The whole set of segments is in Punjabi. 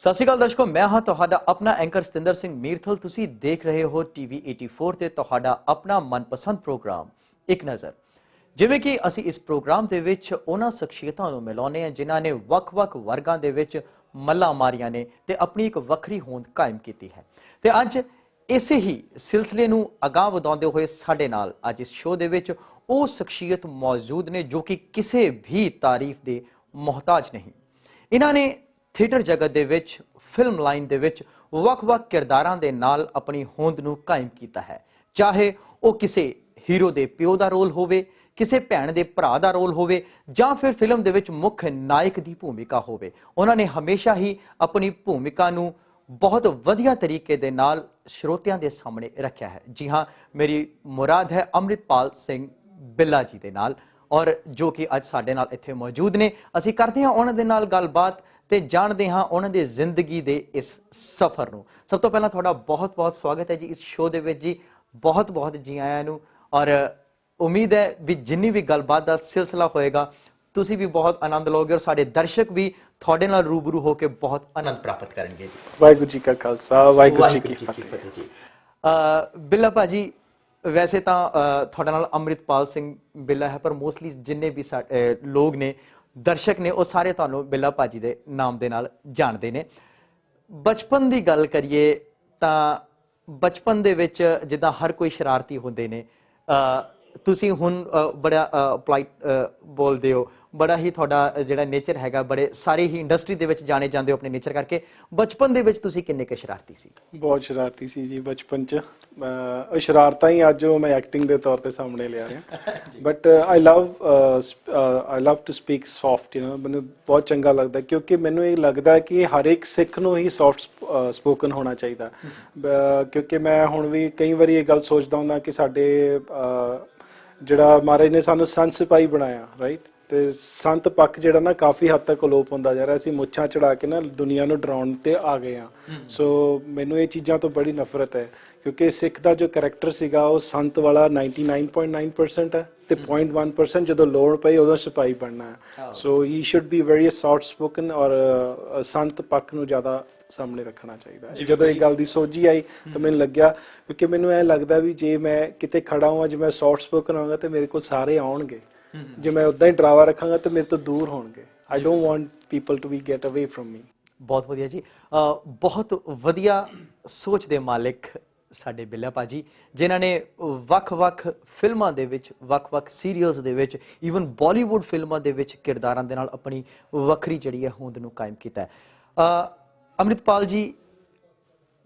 ਸਤਿ ਸ਼੍ਰੀ ਅਕਾਲ ਦਰਸ਼ਕੋ, ਮੈਂ ਹਾਂ ਤੁਹਾਡਾ ਆਪਣਾ ਐਂਕਰ ਸਤਿੰਦਰ ਸਿੰਘ ਮੀਰਥਲ। ਤੁਸੀਂ ਦੇਖ ਰਹੇ ਹੋ ਟੀਵੀ 84 ਤੇ ਤੁਹਾਡਾ ਆਪਣਾ ਮਨਪਸੰਦ ਪ੍ਰੋਗਰਾਮ ਇੱਕ ਨਜ਼ਰ। ਜਿਵੇਂ ਕਿ ਅਸੀਂ ਇਸ ਪ੍ਰੋਗਰਾਮ ਦੇ ਵਿੱਚ ਉਹਨਾਂ ਸ਼ਖਸੀਅਤਾਂ ਨੂੰ ਮਿਲਾਉਂਦੇ ਹਾਂ ਜਿਨ੍ਹਾਂ ਨੇ ਵੱਖ-ਵੱਖ ਵਰਗਾਂ ਦੇ ਵਿੱਚ ਮੱਲਾਂ ਮਾਰੀਆਂ ਨੇ ਤੇ ਆਪਣੀ ਇੱਕ ਵੱਖਰੀ ਹੋਂਦ ਕਾਇਮ ਕੀਤੀ ਹੈ। ਤੇ ਅੱਜ ਇਸੇ ਹੀ ਸਿਲਸਿਲੇ ਨੂੰ ਅਗਾਂਹ ਵਧਾਉਂਦੇ ਹੋਏ ਸਾਡੇ ਨਾਲ ਅੱਜ ਇਸ ਸ਼ੋਅ ਦੇ ਵਿੱਚ ਉਹ ਸ਼ਖਸੀਅਤ ਮੌਜੂਦ ਨੇ ਜੋ ਕਿ ਕਿਸੇ ਵੀ ਤਾਰੀਫ ਦੇ ਮੁਹਤਾਜ ਨਹੀਂ। ਇਹਨਾਂ ਨੇ ਥੀਏਟਰ ਜਗਤ ਦੇ ਵਿੱਚ ਫਿਲਮ ਲਾਈਨ ਦੇ ਵਿੱਚ ਵੱਖ-ਵੱਖ ਕਿਰਦਾਰਾਂ ਦੇ ਨਾਲ ਆਪਣੀ ਹੋਂਦ ਨੂੰ ਕਾਇਮ ਕੀਤਾ ਹੈ। ਚਾਹੇ ਉਹ ਕਿਸੇ ਹੀਰੋ ਦੇ ਪਿਓ ਦਾ ਰੋਲ ਹੋਵੇ, ਕਿਸੇ ਭੈਣ ਦੇ ਭਰਾ ਦਾ ਰੋਲ ਹੋਵੇ ਜਾਂ ਫਿਰ ਫਿਲਮ ਦੇ ਵਿੱਚ ਮੁੱਖ ਨਾਇਕ ਦੀ ਭੂਮਿਕਾ ਹੋਵੇ, ਉਹਨਾਂ ਨੇ ਹਮੇਸ਼ਾ ਹੀ ਆਪਣੀ ਭੂਮਿਕਾ ਨੂੰ ਬਹੁਤ ਵਧੀਆ ਤਰੀਕੇ ਦੇ ਨਾਲ ਸਰੋਤਿਆਂ ਦੇ ਸਾਹਮਣੇ ਰੱਖਿਆ ਹੈ। ਜੀ ਹਾਂ, ਮੇਰੀ ਮੁਰਾਦ ਹੈ ਅੰਮ੍ਰਿਤਪਾਲ ਸਿੰਘ ਬਿੱਲਾ ਜੀ ਦੇ ਨਾਲ, ਔਰ ਜੋ ਕਿ ਅੱਜ ਸਾਡੇ ਨਾਲ ਇੱਥੇ ਮੌਜੂਦ ਨੇ। ਅਸੀਂ ਕਰਦੇ ਹਾਂ ਉਹਨਾਂ ਦੇ ਨਾਲ ਗੱਲਬਾਤ ਤੇ ਜਾਣਦੇ ਹਾਂ ਉਹਨਾਂ ਦੀ ਜ਼ਿੰਦਗੀ ਦੇ ਇਸ ਸਫ਼ਰ ਨੂੰ। ਸਭ ਤੋਂ ਪਹਿਲਾਂ ਤੁਹਾਡਾ ਬਹੁਤ-ਬਹੁਤ ਸਵਾਗਤ ਹੈ ਜੀ ਇਸ ਸ਼ੋਅ ਦੇ ਵਿੱਚ। ਜੀ ਬਹੁਤ-ਬਹੁਤ ਜੀ ਆਇਆਂ ਨੂੰ, ਔਰ ਉਮੀਦ ਹੈ ਵੀ ਜਿੰਨੀ ਵੀ ਗੱਲਬਾਤ ਦਾ ਸਿਲਸਿਲਾ ਹੋਏਗਾ ਤੁਸੀਂ ਵੀ ਬਹੁਤ ਆਨੰਦ ਲਓਗੇ ਔਰ ਸਾਡੇ ਦਰਸ਼ਕ ਵੀ ਤੁਹਾਡੇ ਨਾਲ ਰੂਬਰੂ ਹੋ ਕੇ ਬਹੁਤ ਆਨੰਦ ਪ੍ਰਾਪਤ ਕਰਨਗੇ ਜੀ। ਵਾਹਿਗੁਰੂ ਜੀ ਕਾ ਖਾਲਸਾ, ਵਾਹਿਗੁਰੂ ਜੀ ਕੀ ਫਤਿਹ ਜੀ। ਬਿੱਲਾ ਭਾਜੀ, ਵੈਸੇ ਤਾਂ ਤੁਹਾਡੇ ਨਾਲ ਅੰਮ੍ਰਿਤਪਾਲ ਸਿੰਘ ਬਿੱਲਾ ਹੈ, ਪਰ ਮੋਸਟਲੀ ਜਿੰਨੇ ਵੀ ਲੋਕ ਨੇ, ਦਰਸ਼ਕ ਨੇ, ਉਹ ਸਾਰੇ ਤੁਹਾਨੂੰ ਬਿੱਲਾ ਭਾਜੀ ਦੇ ਨਾਮ ਦੇ ਨਾਲ ਜਾਣਦੇ ਨੇ। ਬਚਪਨ ਦੀ ਗੱਲ ਕਰੀਏ ਤਾਂ ਬਚਪਨ ਦੇ ਵਿੱਚ ਜਿੱਦਾਂ ਹਰ ਕੋਈ ਸ਼ਰਾਰਤੀ ਹੁੰਦੇ ਨੇ, ਤੁਸੀਂ ਹੁਣ ਬੜਾ ਪੋਲਾਈਟ ਬੋਲਦੇ ਹੋ, ਬੜਾ ਹੀ ਤੁਹਾਡਾ ਜਿਹੜਾ ਨੇਚਰ ਹੈਗਾ, ਬੜੇ ਸਾਰੇ ਹੀ ਇੰਡਸਟਰੀ ਦੇ ਵਿੱਚ ਜਾਣੇ ਜਾਂਦੇ ਹੋ ਆਪਣੇ ਨੇਚਰ ਕਰਕੇ। ਬਚਪਨ ਦੇ ਵਿੱਚ ਤੁਸੀਂ ਕਿੰਨੇ ਕੁ ਸ਼ਰਾਰਤੀ ਸੀ? ਬਹੁਤ ਸ਼ਰਾਰਤੀ ਸੀ ਜੀ ਬਚਪਨ 'ਚ। ਉਹ ਸ਼ਰਾਰਤਾਂ ਹੀ ਅੱਜ ਉਹ ਮੈਂ ਐਕਟਿੰਗ ਦੇ ਤੌਰ ਤੇ ਸਾਹਮਣੇ ਲਿਆ ਰਿਹਾ। But I love to speak soft, ਮੈਨੂੰ ਬਹੁਤ ਚੰਗਾ ਲੱਗਦਾ, ਕਿਉਂਕਿ ਮੈਨੂੰ ਇਹ ਲੱਗਦਾ ਕਿ ਹਰ ਇੱਕ ਸਿੱਖ ਨੂੰ ਹੀ ਸੌਫਟ ਸਪੋਕਨ ਹੋਣਾ ਚਾਹੀਦਾ। ਕਿਉਂਕਿ ਮੈਂ ਹੁਣ ਵੀ ਕਈ ਵਾਰੀ ਇਹ ਗੱਲ ਸੋਚਦਾ ਹੁੰਦਾ ਕਿ ਸਾਡੇ ਜਿਹੜਾ ਮਹਾਰਾਜ ਨੇ ਸਾਨੂੰ ਸੰਤ ਸਿਪਾਹੀ ਬਣਾਇਆ, ਰਾਈਟ, ਤੇ ਸੰਤ ਪੱਖ ਜਿਹੜਾ ਨਾ ਕਾਫੀ ਹੱਦ ਤੱਕ ਅਲੋਪ ਹੁੰਦਾ ਜਾ ਰਿਹਾ। ਅਸੀਂ ਮੁੱਛਾਂ ਚੜਾ ਕੇ ਨਾ ਦੁਨੀਆ ਨੂੰ ਡਰਾਉਣ ਤੇ ਆ ਗਏ ਹਾਂ। ਸੋ ਮੈਨੂੰ ਇਹ ਚੀਜ਼ਾਂ ਤੋਂ ਬੜੀ ਨਫ਼ਰਤ ਹੈ, ਕਿਉਂਕਿ ਸਿੱਖ ਦਾ ਜੋ ਕਰੈਕਟਰ ਸੀਗਾ ਉਹ ਸੰਤ ਵਾਲਾ 99.9% ਹੈ ਤੇ 0.1% ਜਦੋਂ ਲੋੜ ਪਈ ਉਦੋਂ ਸਿਪਾਹੀ ਬਣਨਾ ਹੈ। So he should be very soft spoken, ਔਰ ਸੰਤ ਪੱਖ ਨੂੰ ਜ਼ਿਆਦਾ ਸਾਹਮਣੇ ਰੱਖਣਾ ਚਾਹੀਦਾ ਹੈ। ਜਦੋਂ ਇਹ ਗੱਲ ਦੀ ਸੋਝੀ ਆਈ ਤਾਂ ਮੈਨੂੰ ਲੱਗਿਆ, ਕਿਉਂਕਿ ਮੈਨੂੰ ਇਹ ਲੱਗਦਾ ਵੀ ਜੇ ਮੈਂ ਕਿਤੇ ਖੜਾ ਹਾਂ, ਜੇ ਮੈਂ ਸੌਫਟ ਸਪੋਕਨ ਹੋਵਾਂਗਾ ਤੇ ਮੇਰੇ ਕੋਲ ਸਾਰੇ ਆਉਣਗੇ। ਜੇ ਮੈਂ ਉਦਾਂ ਹੀ ਡਰਾਵਾ ਰੱਖਾਂਗਾ ਤੇ ਮੇਰੇ ਤੋਂ ਦੂਰ ਹੋਣਗੇ। I don't want people to be get away from me. ਬਹੁਤ ਵਧੀਆ ਜੀ, ਬਹੁਤ ਵਧੀਆ ਸੋਚ ਦੇ ਮਾਲਿਕ ਸਾਡੇ ਬਿੱਲਾ ਭਾਜੀ, ਜਿਨ੍ਹਾਂ ਨੇ ਵੱਖ-ਵੱਖ ਫਿਲਮਾਂ ਦੇ ਵਿੱਚ, ਵੱਖ-ਵੱਖ ਸੀਰੀਅਲਸ ਦੇ ਵਿੱਚ, ਈਵਨ ਬਾਲੀਵੁੱਡ ਫਿਲਮਾਂ ਦੇ ਵਿੱਚ ਕਿਰਦਾਰਾਂ ਦੇ ਨਾਲ ਆਪਣੀ ਵੱਖਰੀ ਜਿਹੜੀ ਹੈ ਹੋਂਦ ਨੂੰ ਕਾਇਮ ਕੀਤਾ ਹੈ। ਅੰਮ੍ਰਿਤਪਾਲ ਜੀ,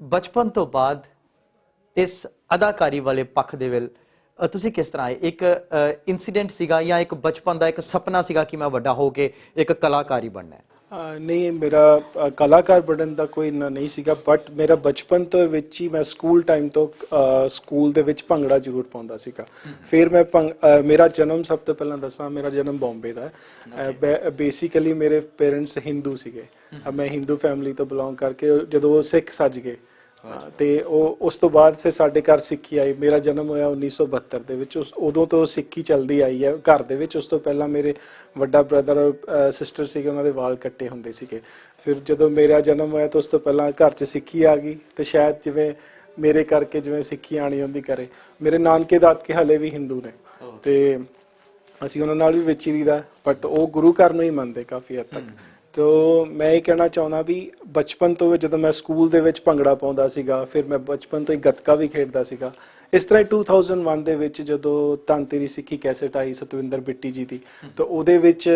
ਬਚਪਨ ਤੋਂ ਬਾਅਦ ਇਸ ਅਦਾਕਾਰੀ ਵਾਲੇ ਪੱਖ ਦੇ ਵੱਲ ਤੁਸੀਂ ਕਿਸ ਤਰ੍ਹਾਂ ਆਏ? ਇੱਕ ਇਨਸੀਡੈਂਟ ਸੀਗਾ ਜਾਂ ਇੱਕ ਬਚਪਨ ਦਾ ਇੱਕ ਸੁਪਨਾ ਸੀਗਾ ਕਿ ਮੈਂ ਵੱਡਾ ਹੋ ਕੇ ਇੱਕ ਕਲਾਕਾਰ ਹੀ ਬਣਨਾ ਹੈ? ਨਹੀਂ, ਮੇਰਾ ਕਲਾਕਾਰ ਬਣਨ ਦਾ ਕੋਈ ਇੰਨਾ ਨਹੀਂ ਸੀਗਾ, ਬਟ ਮੇਰਾ ਬਚਪਨ ਤੋਂ ਵਿੱਚ ਹੀ ਮੈਂ ਸਕੂਲ ਟਾਈਮ ਤੋਂ ਸਕੂਲ ਦੇ ਵਿੱਚ ਭੰਗੜਾ ਜ਼ਰੂਰ ਪਾਉਂਦਾ ਸੀਗਾ। ਫਿਰ ਮੈਂ ਮੇਰਾ ਜਨਮ, ਸਭ ਤੋਂ ਪਹਿਲਾਂ ਦੱਸਾਂ, ਮੇਰਾ ਜਨਮ ਬੰਬੇ ਦਾ ਹੈ। ਬੇਸਿਕਲੀ ਮੇਰੇ ਪੇਰੈਂਟਸ ਹਿੰਦੂ ਸੀਗੇ, ਮੈਂ ਹਿੰਦੂ ਫੈਮਿਲੀ ਤੋਂ ਬਿਲੋਂਗ ਕਰਕੇ ਜਦੋਂ ਉਹ ਸਿੱਖ ਸੱਜ ਗਏ ਤੇ ਉਸ ਤੋਂ ਬਾਅਦ ਫਿਰ ਸਾਡੇ ਘਰ ਸਿੱਖੀ ਆਈ। ਮੇਰਾ ਜਨਮ ਹੋਇਆ 1972 ਦੇ ਵਿੱਚ, ਉਦੋਂ ਤੋਂ ਸਿੱਖੀ ਚੱਲਦੀ ਆਈ ਹੈ ਘਰ ਦੇ ਵਿੱਚ। ਉਸ ਤੋਂ ਪਹਿਲਾਂ ਮੇਰੇ ਵੱਡਾ ਬ੍ਰਦਰ ਸਿਸਟਰ ਸੀਗੇ, ਉਹਨਾਂ ਦੇ ਵਾਲ ਕੱਟੇ ਹੁੰਦੇ ਸੀਗੇ। ਫਿਰ ਜਦੋਂ ਮੇਰਾ ਜਨਮ ਹੋਇਆ ਤਾਂ ਉਸ ਤੋਂ ਪਹਿਲਾਂ ਘਰ 'ਚ ਸਿੱਖੀ ਆ ਗਈ, ਤੇ ਸ਼ਾਇਦ ਜਿਵੇਂ ਮੇਰੇ ਕਰਕੇ ਜਿਵੇਂ ਸਿੱਖੀ ਆਣੀ ਹੁੰਦੀ ਘਰੇ। ਮੇਰੇ ਨਾਨਕੇ ਦਾਦਕੇ ਹਾਲੇ ਵੀ ਹਿੰਦੂ ਨੇ ਤੇ ਅਸੀਂ ਉਹਨਾਂ ਨਾਲ ਵੀ ਵਿਚਰੀ ਦਾ, ਬਟ ਉਹ ਗੁਰੂ ਘਰ ਨੂੰ ਹੀ ਮੰਨਦੇ ਕਾਫੀ ਹੱਦ ਤੱਕ। ਤੋ ਮੈਂ ਇਹ ਕਹਿਣਾ ਚਾਹੁੰਦਾ ਵੀ ਬਚਪਨ ਤੋਂ ਜਦੋਂ ਮੈਂ ਸਕੂਲ ਦੇ ਵਿੱਚ ਭੰਗੜਾ ਪਾਉਂਦਾ ਸੀਗਾ, ਫਿਰ ਮੈਂ ਬਚਪਨ ਤੋਂ ਹੀ ਗੱਤਕਾ ਵੀ ਖੇਡਦਾ ਸੀਗਾ। ਇਸ ਤਰ੍ਹਾਂ 2001 ਦੇ ਵਿੱਚ ਜਦੋਂ ਧੰਨ ਤੇਰੀ ਸਿੱਖੀ ਕੈਸੇਟ ਆਈ ਸਤਵਿੰਦਰ ਬਿੱਟੀ ਜੀ ਦੀ, ਤਾਂ ਉਹਦੇ ਵਿੱਚ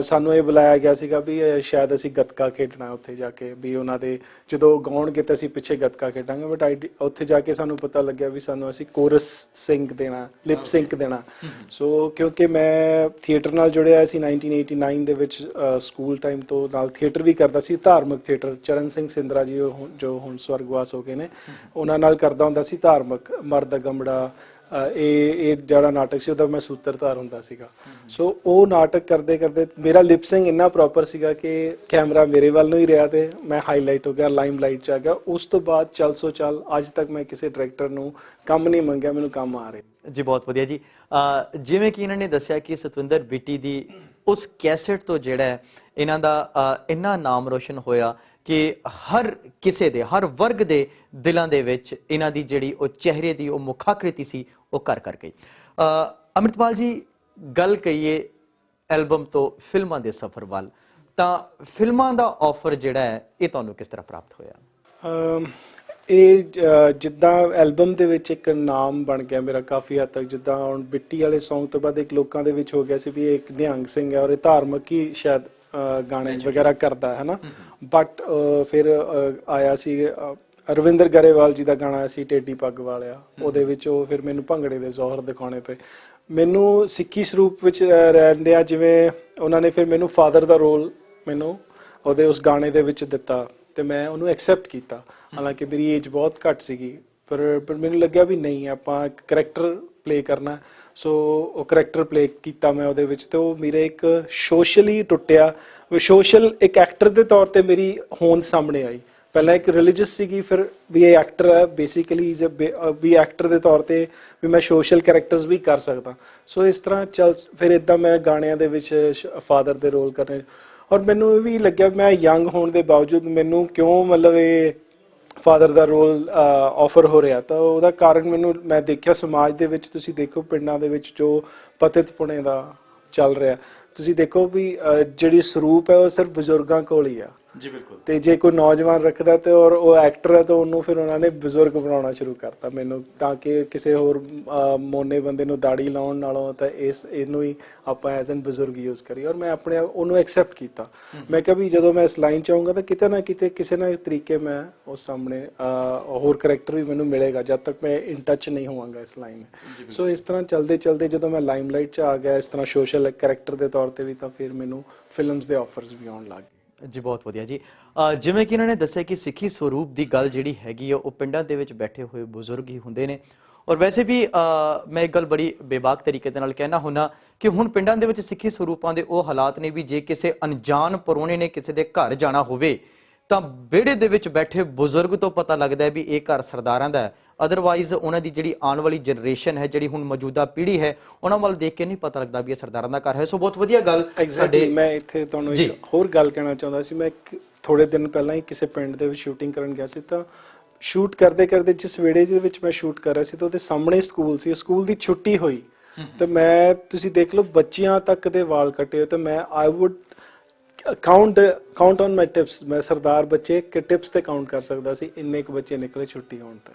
ਸਾਨੂੰ ਇਹ ਬੁਲਾਇਆ ਗਿਆ ਸੀਗਾ ਵੀ ਸ਼ਾਇਦ ਅਸੀਂ ਗੱਤਕਾ ਖੇਡਣਾ ਉੱਥੇ ਜਾ ਕੇ, ਵੀ ਉਹਨਾਂ ਦੇ ਜਦੋਂ ਗਾਉਣਗੇ ਤਾਂ ਅਸੀਂ ਪਿੱਛੇ ਗੱਤਕਾ ਖੇਡਾਂਗੇ। ਬਟ ਉੱਥੇ ਜਾ ਕੇ ਸਾਨੂੰ ਪਤਾ ਲੱਗਿਆ ਵੀ ਸਾਨੂੰ ਅਸੀਂ ਕੋਰਸ ਸਿੰਕ ਦੇਣਾ, ਲਿਪ ਸਿੰਕ ਦੇਣਾ। ਸੋ ਕਿਉਂਕਿ ਮੈਂ ਥੀਏਟਰ ਨਾਲ ਜੁੜਿਆ ਸੀ 1989 ਦੇ ਵਿੱਚ, ਸਕੂਲ ਟਾਈਮ ਤੋਂ ਨਾਲ ਥੀਏਟਰ ਵੀ ਕਰਦਾ ਸੀ, ਧਾਰਮਿਕ ਥੀਏਟਰ। ਚਰਨ ਸਿੰਘ ਸਿੰਦਰਾ ਜੀ ਜੋ ਹੁਣ ਸਵਰਗਵਾਸ ਹੋ ਗਏ ਨੇ, ਉਹਨਾਂ ਨਾਲ ਕਰਦਾ ਹੁੰਦਾ ਸੀ ਧਾਰਮਿਕ। ਮਰਦ ਗਮੜਾ ਇਹ ਜਿਹੜਾ ਨਾਟਕ ਸੀ ਉਹਦਾ ਮੈਂ ਸੂਤਰਧਾਰ ਹੁੰਦਾ ਸੀਗਾ। ਸੋ ਉਹ ਨਾਟਕ ਕਰਦੇ ਕਰਦੇ ਮੇਰਾ ਲਿਪਸਿੰਗ ਇੰਨਾ ਪ੍ਰੋਪਰ ਸੀਗਾ ਕਿ ਕੈਮਰਾ ਮੇਰੇ ਵੱਲ ਨੂੰ ਹੀ ਰਿਹਾ ਤੇ ਮੈਂ ਹਾਈਲਾਈਟ ਹੋ ਗਿਆ, ਲਾਈਮਲਾਈਟ 'ਚ ਆ ਗਿਆ। ਉਸ ਤੋਂ ਬਾਅਦ ਚੱਲ ਸੋ ਚੱਲ ਅੱਜ ਤੱਕ ਮੈਂ ਕਿਸੇ ਡਾਇਰੈਕਟਰ ਨੂੰ ਕੰਮ ਨਹੀਂ ਮੰਗਿਆ, ਮੈਨੂੰ ਕੰਮ ਆ ਰਿਹਾ ਜੀ। ਬਹੁਤ ਵਧੀਆ ਜੀ। ਜਿਵੇਂ ਕਿ ਇਹਨਾਂ ਨੇ ਦੱਸਿਆ ਕਿ ਸਤਵਿੰਦਰ ਬਿੱਟੀ ਦੀ ਉਸ ਕੈਸੇਟ ਤੋਂ ਜਿਹੜਾ ਇਹਨਾਂ ਦਾ ਇੰਨਾ ਨਾਮ ਰੋਸ਼ਨ ਹੋਇਆ ਕਿ ਹਰ ਕਿਸੇ ਦੇ, ਹਰ ਵਰਗ ਦੇ ਦਿਲਾਂ ਦੇ ਵਿੱਚ ਇਹਨਾਂ ਦੀ ਜਿਹੜੀ ਉਹ ਚਿਹਰੇ ਦੀ ਉਹ ਮੁਖਾਕ੍ਰਿਤੀ ਸੀ ਉਹ ਘਰ ਕਰ ਗਈ। ਅੰਮ੍ਰਿਤਪਾਲ ਜੀ, ਗੱਲ ਕਹੀਏ ਐਲਬਮ ਤੋਂ ਫਿਲਮਾਂ ਦੇ ਸਫ਼ਰ ਵੱਲ, ਤਾਂ ਫਿਲਮਾਂ ਦਾ ਆਫਰ ਜਿਹੜਾ ਹੈ ਇਹ ਤੁਹਾਨੂੰ ਕਿਸ ਤਰ੍ਹਾਂ ਪ੍ਰਾਪਤ ਹੋਇਆ? ਇਹ ਜਿੱਦਾਂ ਐਲਬਮ ਦੇ ਵਿੱਚ ਇੱਕ ਨਾਮ ਬਣ ਗਿਆ ਮੇਰਾ ਕਾਫੀ ਹੱਦ ਤੱਕ। ਜਿੱਦਾਂ ਹੁਣ ਬਿੱਟੀ ਵਾਲੇ Song ਤੋਂ ਬਾਅਦ ਇੱਕ ਲੋਕਾਂ ਦੇ ਵਿੱਚ ਹੋ ਗਿਆ ਸੀ ਵੀ ਇਹ ਇੱਕ ਨਿਹੰਗ ਸਿੰਘ ਹੈ ਔਰ ਇਹ ਧਾਰਮਿਕ ਹੀ ਸ਼ਾਇਦ ਗਾਣੇ ਵਗੈਰਾ ਕਰਦਾ ਹੈ ਨਾ, ਬਟ ਫਿਰ ਆਇਆ ਸੀ ਰਵਿੰਦਰ ਗਰੇਵਾਲ ਜੀ ਦਾ ਗਾਣਾ ਸੀ ਟੇਢੀ ਪੱਗ ਵਾਲਿਆ, ਉਹਦੇ ਵਿੱਚ ਉਹ ਫਿਰ ਮੈਨੂੰ ਭੰਗੜੇ ਦੇ ਜ਼ੋਹਰ ਦਿਖਾਉਣੇ ਪਏ। ਮੈਨੂੰ ਸਿੱਖੀ ਸਰੂਪ ਵਿੱਚ ਰਹਿੰਦਿਆਂ ਜਿਵੇਂ ਉਹਨਾਂ ਨੇ ਫਿਰ ਮੈਨੂੰ ਫਾਦਰ ਦਾ ਰੋਲ ਮੈਨੂੰ ਉਹਦੇ ਉਸ ਗਾਣੇ ਦੇ ਵਿੱਚ ਦਿੱਤਾ ਤੇ ਮੈਂ ਉਹਨੂੰ ਐਕਸੈਪਟ ਕੀਤਾ। ਹਾਲਾਂਕਿ ਮੇਰੀ ਏਜ ਬਹੁਤ ਘੱਟ ਸੀਗੀ, ਪਰ ਮੈਨੂੰ ਲੱਗਿਆ ਵੀ ਨਹੀਂ, ਆਪਾਂ ਇੱਕ ਕਰੈਕਟਰ ਪਲੇ ਕਰਨਾ, ਸੋ ਉਹ ਕਰੈਕਟਰ ਪਲੇ ਕੀਤਾ ਮੈਂ ਉਹਦੇ ਵਿੱਚ। ਤੇ ਉਹ ਮੇਰੇ ਇੱਕ ਸੋਸ਼ਲੀ ਟੁੱਟਿਆ, ਸੋਸ਼ਲ ਇੱਕ ਐਕਟਰ ਦੇ ਤੌਰ ਤੇ ਮੇਰੀ ਹੋਂਦ ਸਾਹਮਣੇ ਆਈ। ਪਹਿਲਾਂ ਇੱਕ ਰਿਲੀਜੀਅਸ ਸੀਗੀ, ਫਿਰ ਵੀ ਇਹ ਐਕਟਰ ਹੈ, ਬੇਸਿਕਲੀ ਵੀ ਐਕਟਰ ਦੇ ਤੌਰ ਤੇ ਵੀ ਮੈਂ ਸੋਸ਼ਲ ਕੈਰੈਕਟਰਸ ਵੀ ਕਰ ਸਕਦਾ। ਸੋ ਇਸ ਤਰ੍ਹਾਂ ਚੱਲ ਫਿਰ ਇਦਾਂ ਮੈਂ ਗਾਣਿਆਂ ਦੇ ਵਿੱਚ ਫਾਦਰ ਦੇ ਰੋਲ ਕਰਨੇ, ਔਰ ਮੈਨੂੰ ਇਹ ਵੀ ਲੱਗਿਆ ਮੈਂ ਯੰਗ ਹੋਣ ਦੇ ਬਾਵਜੂਦ ਮੈਨੂੰ ਕਿਉਂ ਮਤਲਬ ਇਹ ਫਾਦਰ ਦਾ ਰੋਲ ਆਫਰ ਹੋ ਰਿਹਾ। ਤਾਂ ਉਹਦਾ ਕਾਰਨ ਮੈਨੂੰ ਮੈਂ ਦੇਖਿਆ ਸਮਾਜ ਦੇ ਵਿੱਚ, ਤੁਸੀਂ ਦੇਖੋ ਪਿੰਡਾਂ ਦੇ ਵਿੱਚ ਜੋ ਪਤਿਤ ਪੁਣੇ ਦਾ ਚੱਲ ਰਿਹਾ, ਤੁਸੀਂ ਦੇਖੋ ਵੀ ਜਿਹੜੀ ਸਰੂਪ ਹੈ ਉਹ ਸਿਰਫ ਬਜ਼ੁਰਗਾਂ ਕੋਲ ਹੀ ਆ ਜੀ। ਬਿਲਕੁਲ। ਤੇ ਜੇ ਕੋਈ ਨੌਜਵਾਨ ਰੱਖਦਾ ਤੇ ਔਰ ਉਹ ਐਕਟਰ ਹੈ ਤਾਂ ਉਹਨੂੰ ਫਿਰ ਉਹਨਾਂ ਨੇ ਬਜ਼ੁਰਗ ਬਣਾਉਣਾ ਸ਼ੁਰੂ ਕਰਤਾ ਮੈਨੂੰ, ਤਾਂ ਕਿ ਕਿਸੇ ਹੋਰ ਮੋਨੇ ਬੰਦੇ ਨੂੰ ਦਾੜੀ ਲਾਉਣ ਨਾਲੋਂ ਤਾਂ ਇਹਨੂੰ ਹੀ ਆਪਾਂ ਐਜ਼ ਐਨ ਬਜ਼ੁਰਗ ਯੂਜ਼ ਕਰੀਏ। ਔਰ ਮੈਂ ਆਪਣੇ ਉਹਨੂੰ ਐਕਸੈਪਟ ਕੀਤਾ। ਮੈਂ ਕਿਹਾ ਵੀ ਜਦੋਂ ਮੈਂ ਇਸ ਲਾਈਨ 'ਚ ਆਊਂਗਾ ਤਾਂ ਕਿਤੇ ਨਾ ਕਿਤੇ ਕਿਸੇ ਨਾ ਤਰੀਕੇ ਮੈਂ ਉਸ ਸਾਹਮਣੇ ਹੋਰ ਕਰੈਕਟਰ ਵੀ ਮੈਨੂੰ ਮਿਲੇਗਾ ਜਦ ਤੱਕ ਮੈਂ ਇਨ ਟੱਚ ਨਹੀਂ ਹੋਵਾਂਗਾ ਇਸ ਲਾਈਨ। ਸੋ ਇਸ ਤਰ੍ਹਾਂ ਚਲਦੇ ਚਲਦੇ ਜਦੋਂ ਮੈਂ ਲਾਈਮਲਾਈਟ 'ਚ ਆ ਗਿਆ ਇਸ ਤਰ੍ਹਾਂ ਸੋਸ਼ਲ ਕਰੈਕਟਰ ਦੇ ਤੌਰ ਤੇ ਵੀ, ਤਾਂ ਫਿਰ ਮੈਨੂੰ ਫਿਲਮਸ ਦੇ ਆਫਰਸ ਵੀ ਆਉਣ ਲੱਗ ਗਏ। ਜੀ ਬਹੁਤ ਵਧੀਆ ਜੀ। ਜਿਵੇਂ ਕਿ ਇਹਨਾਂ ਨੇ ਦੱਸਿਆ ਕਿ ਸਿੱਖੀ ਸਰੂਪ ਦੀ ਗੱਲ ਜਿਹੜੀ ਹੈਗੀ ਆ ਉਹ ਪਿੰਡਾਂ ਦੇ ਵਿੱਚ ਬੈਠੇ ਹੋਏ ਬਜ਼ੁਰਗ ਹੀ ਹੁੰਦੇ ਨੇ। ਔਰ ਵੈਸੇ ਵੀ ਮੈਂ ਇੱਕ ਗੱਲ ਬੜੀ ਬੇਬਾਕ ਤਰੀਕੇ ਦੇ ਨਾਲ ਕਹਿਣਾ ਹੁੰਦਾ ਕਿ ਹੁਣ ਪਿੰਡਾਂ ਦੇ ਵਿੱਚ ਸਿੱਖੀ ਸਰੂਪਾਂ ਦੇ ਉਹ ਹਾਲਾਤ ਨੇ ਵੀ ਜੇ ਕਿਸੇ ਅਣਜਾਣ ਪਰੋਣੇ ਨੇ ਕਿਸੇ ਦੇ ਘਰ ਜਾਣਾ ਹੋਵੇ ਤਾਂ ਵਿਹੜੇ ਦੇ ਵਿੱਚ ਬੈਠੇ ਬਜ਼ੁਰਗ ਤੋਂ ਪਤਾ ਲੱਗਦਾ ਹੈ ਵੀ ਇਹ ਘਰ ਸਰਦਾਰਾਂ ਦਾ ਹੈ। ਅਦਰਵਾਈਜ਼ ਉਹਨਾਂ ਦੀ ਜਿਹੜੀ ਆਉਣ ਵਾਲੀ ਜਨਰੇਸ਼ਨ ਹੈ, ਜਿਹੜੀ ਹੁਣ ਮੌਜੂਦਾ ਪੀੜ੍ਹੀ ਹੈ, ਉਹਨਾਂ ਵੱਲ ਦੇਖ ਕੇ ਨਹੀਂ ਪਤਾ ਲੱਗਦਾ ਵੀ ਇਹ ਸਰਦਾਰਾਂ ਦਾ ਘਰ ਹੈ। ਸੋ ਬਹੁਤ ਵਧੀਆ ਗੱਲ। ਐਗਜ਼ੈਕਟਲੀ। ਮੈਂ ਇੱਥੇ ਤੁਹਾਨੂੰ ਇੱਕ ਹੋਰ ਗੱਲ ਕਹਿਣਾ ਚਾਹੁੰਦਾ ਸੀ। ਮੈਂ ਥੋੜੇ ਦਿਨ ਪਹਿਲਾਂ ਹੀ ਕਿਸੇ ਪਿੰਡ ਦੇ ਵਿੱਚ ਸ਼ੂਟਿੰਗ ਕਰਨ ਗਿਆ ਸੀ, ਤਾਂ ਸ਼ੂਟ ਕਰਦੇ ਕਰਦੇ ਜਿਸ ਵਿਹੜੇ ਦੇ ਵਿੱਚ ਮੈਂ ਸ਼ੂਟ ਕਰ ਰਿਹਾ ਸੀ ਤਾਂ ਉਹਦੇ ਸਾਹਮਣੇ ਸਕੂਲ ਸੀ। ਸਕੂਲ ਦੀ ਛੁੱਟੀ ਹੋਈ ਤੇ ਮੈਂ, ਤੁਸੀਂ ਦੇਖ ਲਓ ਬੱਚਿਆਂ ਤੱਕ ਦੇ ਵਾਲ ਕੱਟੇ ਹੋਏ, ਤੇ ਮੈਂ ਆਈ wood count on my tips, ਮੈਂ ਸਰਦਾਰ ਬੱਚੇ ਕਿ ਟਿਪਸ ਤੇ ਕਾਊਂਟ ਕਰ ਸਕਦਾ ਸੀ, ਇੰਨੇ ਕੁ ਬੱਚੇ ਨਿਕਲੇ ਛੁੱਟੀ ਹੋਣ ਤੇ।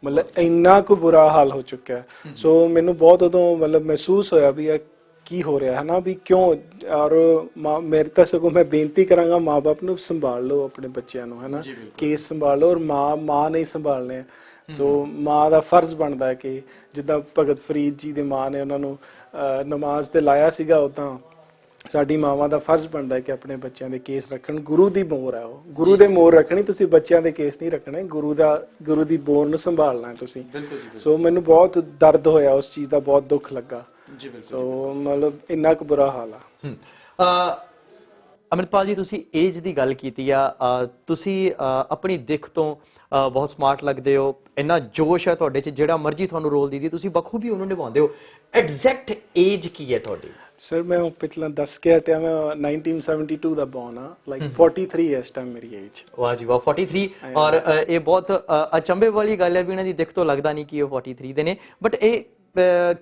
ਮਤਲਬ ਇੰਨਾ ਕੁ ਬੁਰਾ ਹਾਲ ਹੋ ਚੁੱਕਿਆ। ਸੋ ਮੈਨੂੰ ਬਹੁਤ ਉਦੋਂ ਮਤਲਬ ਮਹਿਸੂਸ ਹੋਇਆ ਵੀ ਇਹ ਕੀ ਹੋ ਰਿਹਾ ਹੈ ਨਾ, ਵੀ ਕਿਉਂ। ਔਰ ਮੇਰੇ ਤਾਂ ਸਗੋਂ ਮੈਂ ਬੇਨਤੀ ਕਰਾਂਗਾ ਮਾਂ-ਬਾਪ ਨੂੰ, ਸੰਭਾਲ ਲਓ ਆਪਣੇ ਬੱਚਿਆਂ ਨੂੰ, ਹੈ ਨਾ, ਕੇਸ ਸੰਭਾਲ ਲਓ। ਔਰ ਮਾਂ ਨਹੀਂ ਸੰਭਾਲਣੇ, ਸੋ ਮਾਂ ਦਾ ਫਰਜ਼ ਬਣਦਾ ਹੈ ਕਿ ਜਿੱਦਾਂ ਭਗਤ ਫਰੀਦ ਜੀ ਦੇ ਮਾਂ ਨੇ ਉਹਨਾਂ ਨੂੰ ਨਮਾਜ਼ ਤੇ ਲਾਇਆ ਸੀਗਾ, ਉੱਦਾਂ ਸਾਡੀ ਮਾਵਾਂ ਦਾ ਫਰਜ਼ ਬਣਦਾ ਹੈ ਕਿ ਆਪਣੇ ਬੱਚਿਆਂ ਦੇ ਕੇਸ ਰੱਖਣ। ਗੁਰੂ ਦੀ ਮੋਹਰ ਹੈ, ਉਹ ਗੁਰੂ ਦੇ ਮੋਹਰ ਰੱਖਣੀ, ਤੁਸੀਂ ਬੱਚਿਆਂ ਦੇ ਕੇਸ ਨਹੀਂ ਰੱਖਣੇ। ਗੁਰੂ ਦੀ ਮੋਹਰ ਨੂੰ ਸੰਭਾਲਣਾ ਤੁਸੀਂ। ਸੋ ਮੈਨੂੰ ਬਹੁਤ ਦਰਦ ਹੋਇਆ ਉਸ ਚੀਜ਼ ਦਾ, ਬਹੁਤ ਦੁੱਖ ਲੱਗਾ। ਸੋ ਮਤਲਬ ਇੰਨਾ ਕੁ ਬੁਰਾ ਹਾਲ ਆ। ਅੰਮ੍ਰਿਤਪਾਲ ਜੀ, ਤੁਸੀਂ ਏਜ ਦੀ ਗੱਲ ਕੀਤੀ ਆ, ਤੁਸੀਂ ਆਪਣੀ ਦਿੱਖ ਤੋਂ ਬਹੁਤ ਸਮਾਰਟ ਲੱਗਦੇ ਹੋ, ਇੰਨਾ ਜੋਸ਼ ਹੈ ਤੁਹਾਡੇ 'ਚ, ਜਿਹੜਾ ਮਰਜ਼ੀ ਤੁਹਾਨੂੰ ਰੋਲ ਦੀ ਤੁਸੀਂ ਬਖੂਬੀ ਉਹਨੂੰ ਨਿਭਾਉਂਦੇ ਹੋ। ਐਗਜ਼ੈਕਟ ਏਜ ਕੀ ਹੈ ਤੁਹਾਡੀ? ਸਰ ਮੈਂ ਪਿਛਲਾ ਦੱਸ ਕੇ ਹਟਿਆ, ਮੈਂ 1972 ਦਾ ਬੌਰਨ ਆ, ਲਾਈਕ 43 ਇਸ ਟਾਈਮ ਮੇਰੀ ਏਜ। ਵਾਹ ਜੀ ਵਾਹ, 43। ਔਰ ਇਹ ਬਹੁਤ ਅਚੰਭੇ ਵਾਲੀ ਗੱਲ ਹੈ ਵੀ ਇਹਨਾਂ ਦੀ ਦਿੱਖ ਤੋਂ ਲੱਗਦਾ ਨਹੀਂ ਕਿ ਉਹ 43 ਦੇ ਨੇ। ਬਟ ਇਹ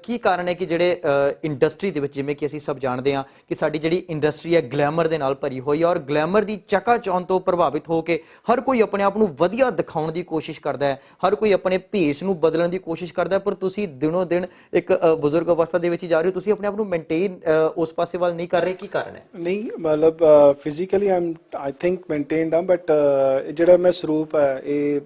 ਕੀ ਕਾਰਨ ਹੈ ਕਿ ਜਿਹੜੇ ਇੰਡਸਟਰੀ ਦੇ ਵਿੱਚ, ਜਿਵੇਂ ਕਿ ਅਸੀਂ ਸਭ ਜਾਣਦੇ ਹਾਂ ਕਿ ਸਾਡੀ ਜਿਹੜੀ ਇੰਡਸਟਰੀ ਹੈ ਗਲੈਮਰ ਦੇ ਨਾਲ ਭਰੀ ਹੋਈ ਹੈ, ਔਰ ਗਲੈਮਰ ਦੀ ਚਕਾਚੌਂਧ ਤੋਂ ਪ੍ਰਭਾਵਿਤ ਹੋ ਕੇ ਹਰ ਕੋਈ ਆਪਣੇ ਆਪ ਨੂੰ ਵਧੀਆ ਦਿਖਾਉਣ ਦੀ ਕੋਸ਼ਿਸ਼ ਕਰਦਾ ਹੈ, ਹਰ ਕੋਈ ਆਪਣੇ ਭੇਸ ਨੂੰ ਬਦਲਣ ਦੀ ਕੋਸ਼ਿਸ਼ ਕਰਦਾ ਹੈ, ਪਰ ਤੁਸੀਂ ਦਿਨੋਂ ਦਿਨ ਇੱਕ ਬਜ਼ੁਰਗ ਅਵਸਥਾ ਦੇ ਵਿੱਚ ਹੀ ਜਾ ਰਹੇ ਹੋ, ਤੁਸੀਂ ਆਪਣੇ ਆਪ ਨੂੰ ਮੇਨਟੇਨ ਉਸ ਪਾਸੇ ਵੱਲ ਨਹੀਂ ਕਰ ਰਹੇ। ਕੀ ਕਾਰਨ ਹੈ? ਨਹੀਂ ਮਤਲਬ ਫਿਜ਼ੀਕਲੀ ਆਈ ਥਿੰਕ ਮੇਨਟੇਨਡ ਆ, ਬਟ ਜਿਹੜਾ ਮੈਂ ਸਰੂਪ ਹੈ ਇਹ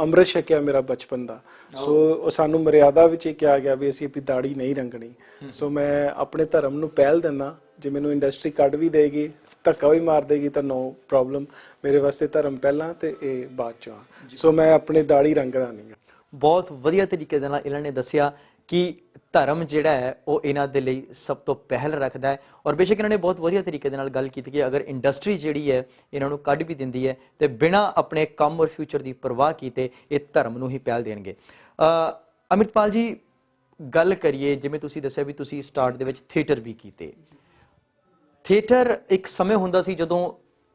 ਅੰਮ੍ਰਿਤ ਛਕਿਆ ਮੇਰਾ ਬਚਪਨ ਦਾ। ਸੋ ਉਹ ਸਾਨੂੰ ਮਰਿਆਦਾ ਵਿੱਚ ਇਹ ਕਿਹਾ ਗਿਆ ਵੀ ਅਸੀਂ ਆਪਣੀ ਦਾੜੀ ਨਹੀਂ ਰੰਗਣੀ। ਸੋ ਮੈਂ ਆਪਣੇ ਧਰਮ ਨੂੰ ਪਹਿਲ ਦਿੰਦਾ। ਜੇ ਮੈਨੂੰ ਇੰਡਸਟਰੀ ਕੱਢ ਵੀ ਦੇਗੀ, ਧੱਕਾ ਵੀ ਮਾਰ ਦੇਗੀ, ਤਾਂ ਨੋ ਪ੍ਰੋਬਲਮ, ਮੇਰੇ ਵਾਸਤੇ ਧਰਮ ਪਹਿਲਾਂ ਤੇ ਇਹ ਬਾਅਦ ਚੋਂ ਆ। ਸੋ ਮੈਂ ਆਪਣੇ ਦਾੜੀ ਰੰਗਦਾ ਨਹੀਂ। ਬਹੁਤ ਵਧੀਆ ਤਰੀਕੇ ਦੇ ਨਾਲ ਇਹਨਾਂ ਨੇ ਦੱਸਿਆ ਕਿ ਧਰਮ ਜਿਹੜਾ ਹੈ ਉਹ ਇਹਨਾਂ ਦੇ ਲਈ ਸਭ ਤੋਂ ਪਹਿਲ ਰੱਖਦਾ ਹੈ। ਔਰ ਬੇਸ਼ੱਕ ਇਹਨਾਂ ਨੇ ਬਹੁਤ ਵਧੀਆ ਤਰੀਕੇ ਦੇ ਨਾਲ ਗੱਲ ਕੀਤੀ ਕਿ ਅਗਰ ਇੰਡਸਟਰੀ ਜਿਹੜੀ ਹੈ ਇਹਨਾਂ ਨੂੰ ਕੱਢ ਵੀ ਦਿੰਦੀ ਹੈ ਤੇ ਬਿਨਾਂ ਆਪਣੇ ਕੰਮ ਔਰ ਫਿਊਚਰ ਦੀ ਪਰਵਾਹ ਕੀਤੇ ਇਹ ਧਰਮ ਨੂੰ ਹੀ ਪਹਿਲ ਦੇਣਗੇ। ਅੰਮ੍ਰਿਤਪਾਲ ਜੀ, ਗੱਲ ਕਰੀਏ, ਜਿਵੇਂ ਤੁਸੀਂ ਦੱਸਿਆ ਵੀ ਤੁਸੀਂ ਸਟਾਰਟ ਦੇ ਵਿੱਚ ਥੀਏਟਰ ਵੀ ਕੀਤੇ। ਥੀਏਟਰ ਇੱਕ ਸਮੇਂ ਹੁੰਦਾ ਸੀ ਜਦੋਂ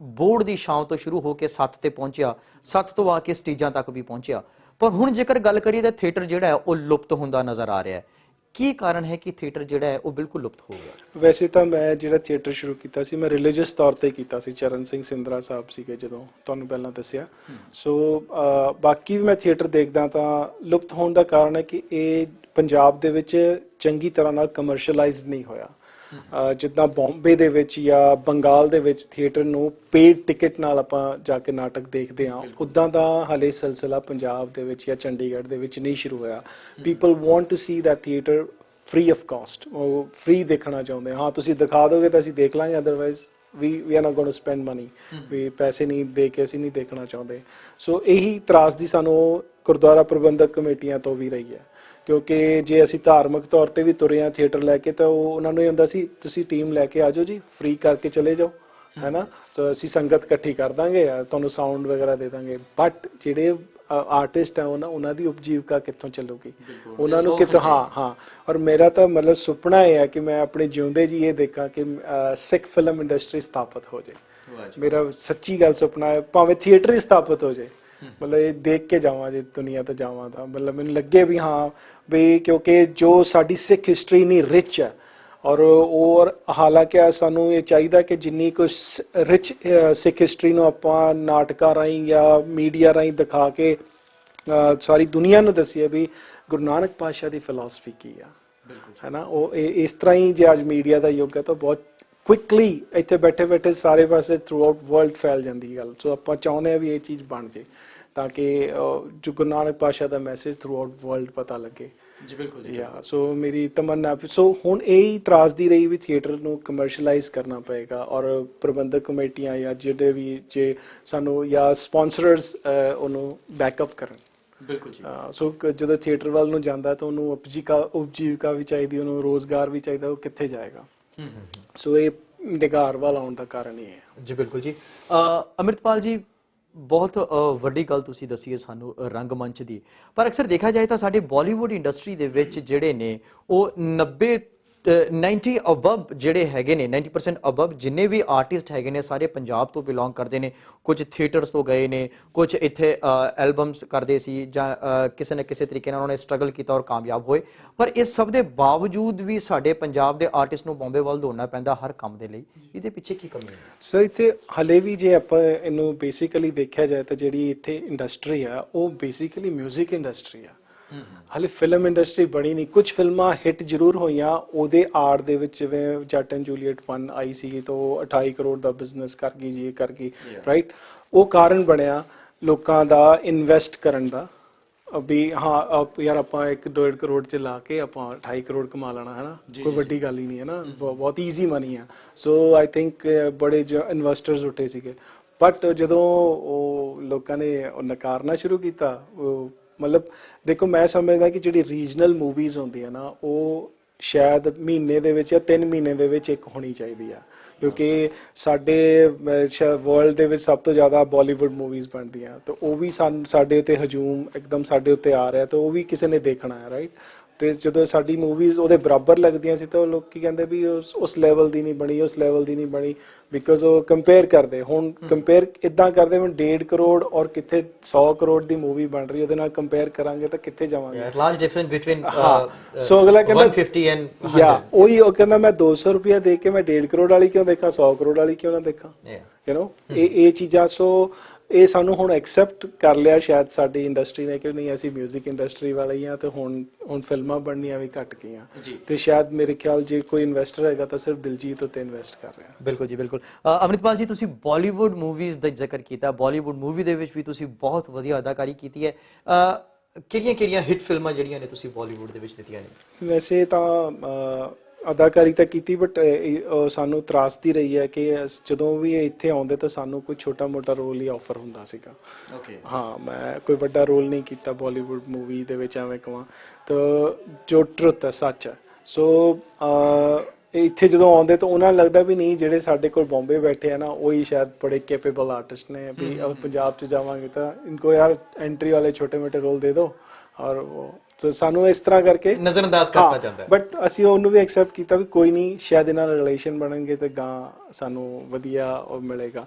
ਬੋਰਡ ਦੀ ਛਾਂ ਤੋਂ ਸ਼ੁਰੂ ਹੋ ਕੇ ਸੱਥ ਤੇ ਪਹੁੰਚਿਆ, ਸੱਥ ਤੋਂ ਆ ਕੇ ਸਟੇਜਾਂ ਤੱਕ ਵੀ ਪਹੁੰਚਿਆ, ਪਰ ਹੁਣ ਜੇਕਰ ਗੱਲ ਕਰੀਏ ਤਾਂ ਥੀਏਟਰ ਜਿਹੜਾ ਹੈ ਉਹ ਲੁਪਤ ਹੁੰਦਾ ਨਜ਼ਰ ਆ ਰਿਹਾ ਹੈ। ਕੀ ਕਾਰਨ ਹੈ ਕਿ ਥੀਏਟਰ ਜਿਹੜਾ ਹੈ ਉਹ ਬਿਲਕੁਲ ਲੁਪਤ ਹੋ ਗਿਆ? ਵੈਸੇ ਤਾਂ ਮੈਂ ਜਿਹੜਾ ਥੀਏਟਰ ਸ਼ੁਰੂ ਕੀਤਾ ਸੀ, ਮੈਂ ਰਿਲੀਜੀਅਸ ਤੌਰ ਤੇ ਕੀਤਾ ਸੀ। ਚਰਨ ਸਿੰਘ ਸਿੰਦਰਾ ਸਾਹਿਬ ਸੀਗੇ ਜਦੋਂ, ਤੁਹਾਨੂੰ ਪਹਿਲਾਂ ਦੱਸਿਆ। ਸੋ ਬਾਕੀ ਵੀ ਮੈਂ ਥੀਏਟਰ ਦੇਖਦਾ। ਤਾਂ ਲੁਪਤ ਹੋਣ ਦਾ ਕਾਰਨ ਹੈ ਕਿ ਇਹ ਪੰਜਾਬ ਦੇ ਵਿੱਚ ਚੰਗੀ ਤਰ੍ਹਾਂ ਨਾਲ ਕਮਰਸ਼ੀਅਲਾਈਜ਼ਡ ਨਹੀਂ ਹੋਇਆ। ਜਿੱਦਾਂ ਬੰਬੇ ਦੇ ਵਿੱਚ ਜਾਂ ਬੰਗਾਲ ਦੇ ਵਿੱਚ ਥੀਏਟਰ ਨੂੰ ਪੇਡ ਟਿਕਟ ਨਾਲ ਆਪਾਂ ਜਾ ਕੇ ਨਾਟਕ ਦੇਖਦੇ ਹਾਂ, ਉੱਦਾਂ ਦਾ ਹਾਲੇ ਸਿਲਸਿਲਾ ਪੰਜਾਬ ਦੇ ਵਿੱਚ ਜਾਂ ਚੰਡੀਗੜ੍ਹ ਦੇ ਵਿੱਚ ਨਹੀਂ ਸ਼ੁਰੂ ਹੋਇਆ। People want to see that theatre free of cost, ਉਹ ਫ੍ਰੀ ਦੇਖਣਾ ਚਾਹੁੰਦੇ। ਹਾਂ, ਤੁਸੀਂ ਦਿਖਾ ਦੋਗੇ ਤਾਂ ਅਸੀਂ ਦੇਖ ਲਾਂਗੇ, otherwise we are not going to spend money, ਵੀ ਪੈਸੇ ਨਹੀਂ ਦੇ ਕੇ ਅਸੀਂ ਨਹੀਂ ਦੇਖਣਾ ਚਾਹੁੰਦੇ। ਸੋ ਇਹੀ ਤਰਾਸਦੀ ਸਾਨੂੰ ਗੁਰਦੁਆਰਾ ਪ੍ਰਬੰਧਕ ਕਮੇਟੀਆਂ ਤੋਂ ਵੀ ਰਹੀ ਹੈ, ਕਿਉਂਕਿ ਜੇ ਅਸੀਂ ਧਾਰਮਿਕ ਤੌਰ ਤੇ ਵੀ ਤੁਰੇ ਹਾਂ ਥੀਏਟਰ ਲੈ ਕੇ, ਤਾਂ ਉਹ ਉਹਨਾਂ ਨੂੰ ਇਹ ਹੁੰਦਾ ਸੀ ਤੁਸੀਂ ਟੀਮ ਲੈ ਕੇ ਆ ਜਾਓ ਜੀ, ਫ੍ਰੀ ਕਰਕੇ ਚਲੇ ਜਾਓ, ਹੈ ਨਾ। ਸੋ ਅਸੀਂ ਸੰਗਤ ਇਕੱਠੀ ਕਰ ਦਾਂਗੇ, ਤੁਹਾਨੂੰ ਸਾਊਂਡ ਵਗੈਰਾ ਦੇ ਦਾਂਗੇ। ਬਟ ਜਿਹੜੇ ਆਰਟਿਸਟ ਹੈ ਉਹਨਾਂ ਦੀ ਉਪਜੀਵਿਕਾ ਕਿੱਥੋਂ ਚੱਲੂਗੀ, ਉਹਨਾਂ ਨੂੰ ਕਿੱਥੋਂ? ਹਾਂ। ਔਰ ਮੇਰਾ ਤਾਂ ਮਤਲਬ ਸੁਪਨਾ ਇਹ ਹੈ ਕਿ ਮੈਂ ਆਪਣੇ ਜਿਉਂਦੇ ਜੀ ਇਹ ਦੇਖਾਂ ਕਿ ਸਿੱਖ ਫਿਲਮ ਇੰਡਸਟਰੀ ਸਥਾਪਿਤ ਹੋ ਜਾਏ। ਮੇਰਾ ਸੱਚੀ ਗੱਲ ਸੁਪਨਾ ਹੈ, ਭਾਵੇਂ ਥੀਏਟਰ ਹੀ ਸਥਾਪਿਤ ਹੋ ਜਾਏ। ਮਤਲਬ ਇਹ ਦੇਖ ਕੇ ਜਾਵਾਂ ਜੇ ਦੁਨੀਆ ਤੋਂ ਜਾਵਾਂ ਤਾਂ ਮਤਲਬ ਮੈਨੂੰ ਲੱਗੇ ਵੀ ਹਾਂ ਵੀ, ਕਿਉਂਕਿ ਜੋ ਸਾਡੀ ਸਿੱਖ ਹਿਸਟਰੀ ਨਹੀਂ ਰਿਚ ਹੈ, ਔਰ ਹਾਲਾਂਕਿ ਸਾਨੂੰ ਇਹ ਚਾਹੀਦਾ ਕਿ ਜਿੰਨੀ ਕੁ ਰਿਚ ਸਿੱਖ ਹਿਸਟਰੀ ਨੂੰ ਆਪਾਂ ਨਾਟਕਾਂ ਰਾਹੀਂ ਜਾਂ ਮੀਡੀਆ ਰਾਹੀਂ ਦਿਖਾ ਕੇ ਸਾਰੀ ਦੁਨੀਆ ਨੂੰ ਦੱਸੀਏ ਵੀ ਗੁਰੂ ਨਾਨਕ ਪਾਤਸ਼ਾਹ ਦੀ ਫਿਲਾਸਫੀ ਕੀ ਆ, ਹੈ ਨਾ। ਉਹ ਇਸ ਤਰ੍ਹਾਂ ਹੀ ਜੇ ਅੱਜ ਮੀਡੀਆ ਦਾ ਯੁੱਗ ਹੈ ਤਾਂ ਬਹੁਤ ਕੁਇਕਲੀ ਇੱਥੇ ਬੈਠੇ ਬੈਠੇ ਸਾਰੇ ਪਾਸੇ ਥਰੂ ਆਊਟ ਵਰਲਡ ਫੈਲ ਜਾਂਦੀ ਗੱਲ। ਸੋ ਆਪਾਂ ਚਾਹੁੰਦੇ ਹਾਂ ਵੀ ਇਹ ਚੀਜ਼ ਬਣ ਜੇ ਤਾਂ ਕਿ ਜੋ ਗੁਰੂ ਨਾਨਕ ਪਾਤਸ਼ਾਹ ਦਾ ਮੈਸੇਜ ਥਰੂ ਆਊਟ ਵਰਲਡ ਪਤਾ ਲੱਗੇ। ਜੀ ਬਿਲਕੁਲ ਜੀ। ਸੋ ਮੇਰੀ ਤਮੰਨਾ, ਸੋ ਹੁਣ ਇਹ ਤਰਾਸਦੀ ਰਹੀ ਵੀ ਥੀਏਟਰ ਨੂੰ ਕਮਰਸ਼ੀਅਲਾਈਜ਼ ਕਰਨਾ ਪਏਗਾ, ਔਰ ਪ੍ਰਬੰਧਕ ਕਮੇਟੀਆਂ ਜਾਂ ਜਿਹੜੇ ਵੀ ਜੇ ਸਾਨੂੰ ਜਾਂ ਸਪਾਂਸਰਰਸ ਉਹਨੂੰ ਬੈਕਅਪ ਕਰਨ। ਬਿਲਕੁਲ ਜੀ। ਸੋ ਜਦੋਂ ਥੀਏਟਰ ਵੱਲ ਨੂੰ ਜਾਂਦਾ ਤਾਂ ਉਹਨੂੰ ਉਪਜੀਵਿਕਾ ਵੀ ਚਾਹੀਦੀ, ਉਹਨੂੰ ਰੋਜ਼ਗਾਰ ਵੀ ਚਾਹੀਦਾ, ਉਹ ਕਿੱਥੇ ਜਾਏਗਾ? ਸੋ ਇਹ ਨਿਗਾਰ ਵੱਲ ਆਉਣ ਦਾ ਕਾਰਨ ਇਹ ਹੈ। ਜੀ ਬਿਲਕੁਲ ਜੀ। ਅੰਮ੍ਰਿਤਪਾਲ ਜੀ, ਬਹੁਤ ਵੱਡੀ ਗੱਲ ਤੁਸੀਂ ਦੱਸੀ ਹੈ ਸਾਨੂੰ ਰੰਗਮੰਚ ਦੀ, ਪਰ ਅਕਸਰ ਦੇਖਿਆ ਜਾਏ ਤਾਂ ਸਾਡੇ ਬਾਲੀਵੁੱਡ ਇੰਡਸਟਰੀ ਦੇ ਵਿੱਚ ਜਿਹੜੇ ਨੇ ਉਹ 90 ਅਬਵ ਜਿਹੜੇ ਹੈਗੇ ਨੇ, 90% ਅਬਵ ਜਿੰਨੇ ਵੀ ਆਰਟਿਸਟ ਹੈਗੇ ਨੇ ਸਾਰੇ ਪੰਜਾਬ ਤੋਂ ਬਿਲੋਂਗ ਕਰਦੇ ਨੇ। ਕੁਝ ਥੀਏਟਰਸ ਤੋਂ ਗਏ ਨੇ, ਕੁਝ ਇੱਥੇ ਐਲਬਮਸ ਕਰਦੇ ਸੀ ਜਾਂ ਕਿਸੇ ਨਾ ਕਿਸੇ ਤਰੀਕੇ ਨਾਲ ਉਹਨਾਂ ਨੇ ਸਟਰਗਲ ਕੀਤਾ ਔਰ ਕਾਮਯਾਬ ਹੋਏ। ਪਰ ਇਸ ਸਭ ਦੇ ਬਾਵਜੂਦ ਵੀ ਸਾਡੇ ਪੰਜਾਬ ਦੇ ਆਰਟਿਸਟ ਨੂੰ ਬੰਬੇ ਵੱਲ ਦੌੜਨਾ ਪੈਂਦਾ ਹਰ ਕੰਮ ਦੇ ਲਈ। ਇਹਦੇ ਪਿੱਛੇ ਕੀ ਕਮੀ ਹੈ ਸਰ? ਇੱਥੇ ਹਲੇ ਵੀ ਜੇ ਆਪਾਂ ਇਹਨੂੰ ਬੇਸਿਕਲੀ ਦੇਖਿਆ ਜਾਏ ਤਾਂ ਜਿਹੜੀ ਇੱਥੇ ਇੰਡਸਟਰੀ ਆ ਉਹ ਬੇਸਿਕਲੀ ਮਿਊਜ਼ਿਕ ਇੰਡਸਟਰੀ ਆ। ਹਾਲੇ ਫਿਲਮ ਇੰਡਸਟਰੀ ਬਣੀ ਨਹੀਂ। ਕੁਝ ਫਿਲਮਾਂ ਹਿੱਟ ਜ਼ਰੂਰ ਹੋਈਆਂ ਉਹਦੇ ਆੜ ਦੇ ਵਿੱਚ, ਜਿਵੇਂ ਜੱਟ ਐਂਡ ਜੂਲੀਅਟ 1 ਆਈ ਸੀ ਤਾਂ ਉਹ 28 ਕਰੋੜ ਦਾ ਬਿਜ਼ਨਸ ਕਰ ਗਈ ਜੀ, ਇਹ ਕਰ ਗਈ, ਰਾਈਟ। ਉਹ ਕਾਰਨ ਬਣਿਆ ਲੋਕਾਂ ਦਾ ਇਨਵੈਸਟ ਕਰਨ ਦਾ ਵੀ ਹਾਂ ਯਾਰ ਆਪਾਂ 1-1.5 ਕਰੋੜ ਚ ਲਾ ਕੇ ਆਪਾਂ 28 ਕਰੋੜ ਕਮਾ ਲੈਣਾ, ਹੈ ਨਾ, ਕੋਈ ਵੱਡੀ ਗੱਲ ਹੀ ਨਹੀਂ ਹੈ ਨਾ, ਬਹੁਤ ਈਜ਼ੀ ਮਨੀ ਆ। ਸੋ ਆਈ ਥਿੰਕ ਬੜੇ ਇਨਵੈਸਟਰਸ ਉੱਠੇ ਸੀਗੇ। ਬਟ ਜਦੋਂ ਉਹ ਲੋਕਾਂ ਨੇ ਨਕਾਰਨਾ ਸ਼ੁਰੂ ਕੀਤਾ, ਮਤਲਬ ਦੇਖੋ ਮੈਂ ਸਮਝਦਾ ਕਿ ਜਿਹੜੀ ਰੀਜਨਲ ਮੂਵੀਜ਼ ਹੁੰਦੀਆਂ ਨਾ ਉਹ ਸ਼ਾਇਦ ਮਹੀਨੇ ਦੇ ਵਿੱਚ ਜਾਂ 3 ਮਹੀਨੇ ਦੇ ਵਿੱਚ ਇੱਕ ਹੋਣੀ ਚਾਹੀਦੀ ਆ, ਕਿਉਂਕਿ ਸਾਡੇ ਵਰਲਡ ਦੇ ਵਿੱਚ ਸਭ ਤੋਂ ਜ਼ਿਆਦਾ ਬਾਲੀਵੁੱਡ ਮੂਵੀਜ਼ ਬਣਦੀਆਂ, ਤਾਂ ਉਹ ਵੀ ਸਾਡੇ ਉੱਤੇ ਹਜੂਮ ਇੱਕਦਮ ਸਾਡੇ ਉੱਤੇ ਆ ਰਿਹਾ, ਤਾਂ ਉਹ ਵੀ ਕਿਸੇ ਨੇ ਦੇਖਣਾ ਹੈ, ਰਾਈਟ। ਤੇ ਜਦੋਂ ਸਾਡੀ ਮੂਵੀਜ਼ ਉਹਦੇ ਬਰਾਬਰ ਲੱਗਦੀਆਂ ਸੀ ਤਾਂ ਉਹ ਲੋਕੀ ਕਹਿੰਦੇ ਵੀ ਉਸ ਲੈਵਲ ਦੀ ਨਹੀਂ ਬਣੀ, ਉਸ ਲੈਵਲ ਦੀ ਨਹੀਂ ਬਣੀ, ਬਿਕੋਜ਼ ਉਹ ਕੰਪੇਅਰ ਕਰਦੇ। ਹੁਣ ਕੰਪੇਅਰ ਇਦਾਂ ਕਰਦੇ ਹੁਣ 1.5 ਕਰੋੜ ਔਰ ਕਿੱਥੇ 100 ਕਰੋੜ ਦੀ ਮੂਵੀ ਬਣ ਰਹੀ, ਉਹਦੇ ਨਾਲ ਕੰਪੇਅਰ ਕਰਾਂਗੇ ਤਾਂ ਕਿੱਥੇ ਜਾਵਾਂਗੇ? ਲਾਰਜ ਡਿਫਰੈਂਸ ਬਿਟਵੀਨ ਸੋ ਅਗਲਾ ਕਹਿੰਦਾ 150 ਐਂਡ ਉਹੀ, ਉਹ ਕਹਿੰਦਾ ਮੈਂ 200 ਰੁਪਇਆ ਦੇ ਕੇ ਮੈਂ 1.5 ਕਰੋੜ ਵਾਲੀ ਕਿਉਂ ਦੇਖਾਂ, 100 ਕਰੋੜ ਵਾਲੀ ਕਿਉਂ ਨਾ ਦੇਖਾਂ, ਯੂ ਨੋ। ਇਹ ਚੀਜ਼ਾਂ ਸੋ ਇਹ ਸਾਨੂੰ ਹੁਣ ਐਕਸੈਪਟ ਕਰ ਲਿਆ ਸ਼ਾਇਦ ਸਾਡੀ ਇੰਡਸਟਰੀ ਨੇ ਕਿ ਨਹੀਂ ਅਸੀਂ 뮤직 ਇੰਡਸਟਰੀ ਵਾਲੇ ਹੀ ਆ, ਤੇ ਹੁਣ ਫਿਲਮਾਂ ਬਣਨੀਆਂ ਵੀ ਘਟ ਗਈਆਂ, ਤੇ ਸ਼ਾਇਦ ਮੇਰੇ ਖਿਆਲ ਜੇ ਕੋਈ ਇਨਵੈਸਟਰ ਹੈਗਾ ਤਾਂ ਸਿਰਫ ਦਿਲਜੀਤ ਉੱਤੇ ਇਨਵੈਸਟ ਕਰ ਰਿਹਾ। ਬਿਲਕੁਲ ਜੀ, ਬਿਲਕੁਲ। ਅੰਮ੍ਰਿਤਪਾਲ ਜੀ, ਤੁਸੀਂ ਬਾਲੀਵੁੱਡ ਮੂਵੀਜ਼ ਦਾ ਜ਼ਿਕਰ ਕੀਤਾ, ਬਾਲੀਵੁੱਡ ਮੂਵੀ ਦੇ ਵਿੱਚ ਵੀ ਤੁਸੀਂ ਬਹੁਤ ਵਧੀਆ ਅਦਾਕਾਰੀ ਕੀਤੀ ਹੈ। ਕਿਹੜੀਆਂ ਹਿੱਟ ਫਿਲਮਾਂ ਜਿਹੜੀਆਂ ਨੇ ਤੁਸੀਂ ਬਾਲੀਵੁੱਡ ਦੇ ਵਿੱਚ ਦਿੱਤੀਆਂ ਨੇ? ਵੈਸੇ ਤਾਂ ਅਦਾਕਾਰੀ ਤਾਂ ਕੀਤੀ, ਬਟ ਸਾਨੂੰ ਤਰਾਸਦੀ ਰਹੀ ਹੈ ਕਿ ਜਦੋਂ ਵੀ ਇੱਥੇ ਆਉਂਦੇ ਤਾਂ ਸਾਨੂੰ ਕੋਈ ਛੋਟਾ ਮੋਟਾ ਰੋਲ ਹੀ ਆਫਰ ਹੁੰਦਾ ਸੀਗਾ। ਹਾਂ, ਮੈਂ ਕੋਈ ਵੱਡਾ ਰੋਲ ਨਹੀਂ ਕੀਤਾ ਬਾਲੀਵੁੱਡ ਮੂਵੀ ਦੇ ਵਿੱਚ, ਐਵੇਂ ਕਹਾਂ ਤਾਂ ਜੋ ਟਰੁੱਥ ਹੈ, ਸੱਚ ਹੈ। ਸੋ ਇੱਥੇ ਜਦੋਂ ਆਉਂਦੇ ਤਾਂ ਉਹਨਾਂ ਨੂੰ ਲੱਗਦਾ ਵੀ ਨਹੀਂ ਜਿਹੜੇ ਸਾਡੇ ਕੋਲ ਬੰਬੇ ਬੈਠੇ ਆ ਨਾ ਉਹੀ ਸ਼ਾਇਦ ਬੜੇ ਕੈਪੇਬਲ ਆਰਟਿਸਟ ਨੇ, ਵੀ ਪੰਜਾਬ 'ਚ ਜਾਵਾਂਗੇ ਤਾਂ ਇਨਕੋ ਯਾਰ ਐਂਟਰੀ ਵਾਲੇ ਛੋਟੇ ਮੋਟੇ ਰੋਲ ਦੇ ਦਿਓ ਔਰ ਸੋ ਸਾਨੂੰ ਇਸ ਤਰ੍ਹਾਂ ਕਰਕੇ ਨਜ਼ਰਅੰਦਾਜ਼ ਕਰਤਾ ਜਾਂਦਾ ਹੈ। ਬਟ ਅਸੀਂ ਉਹਨੂੰ ਵੀ ਐਕਸੈਪਟ ਕੀਤਾ ਵੀ ਕੋਈ ਨਹੀਂ, ਸ਼ਾਇਦ ਇਹਨਾਂ ਨਾਲ ਰਿਲੇਸ਼ਨ ਬਣਨਗੇ ਤੇ ਗਾਂ ਸਾਨੂੰ ਵਧੀਆ ਉਹ ਮਿਲੇਗਾ।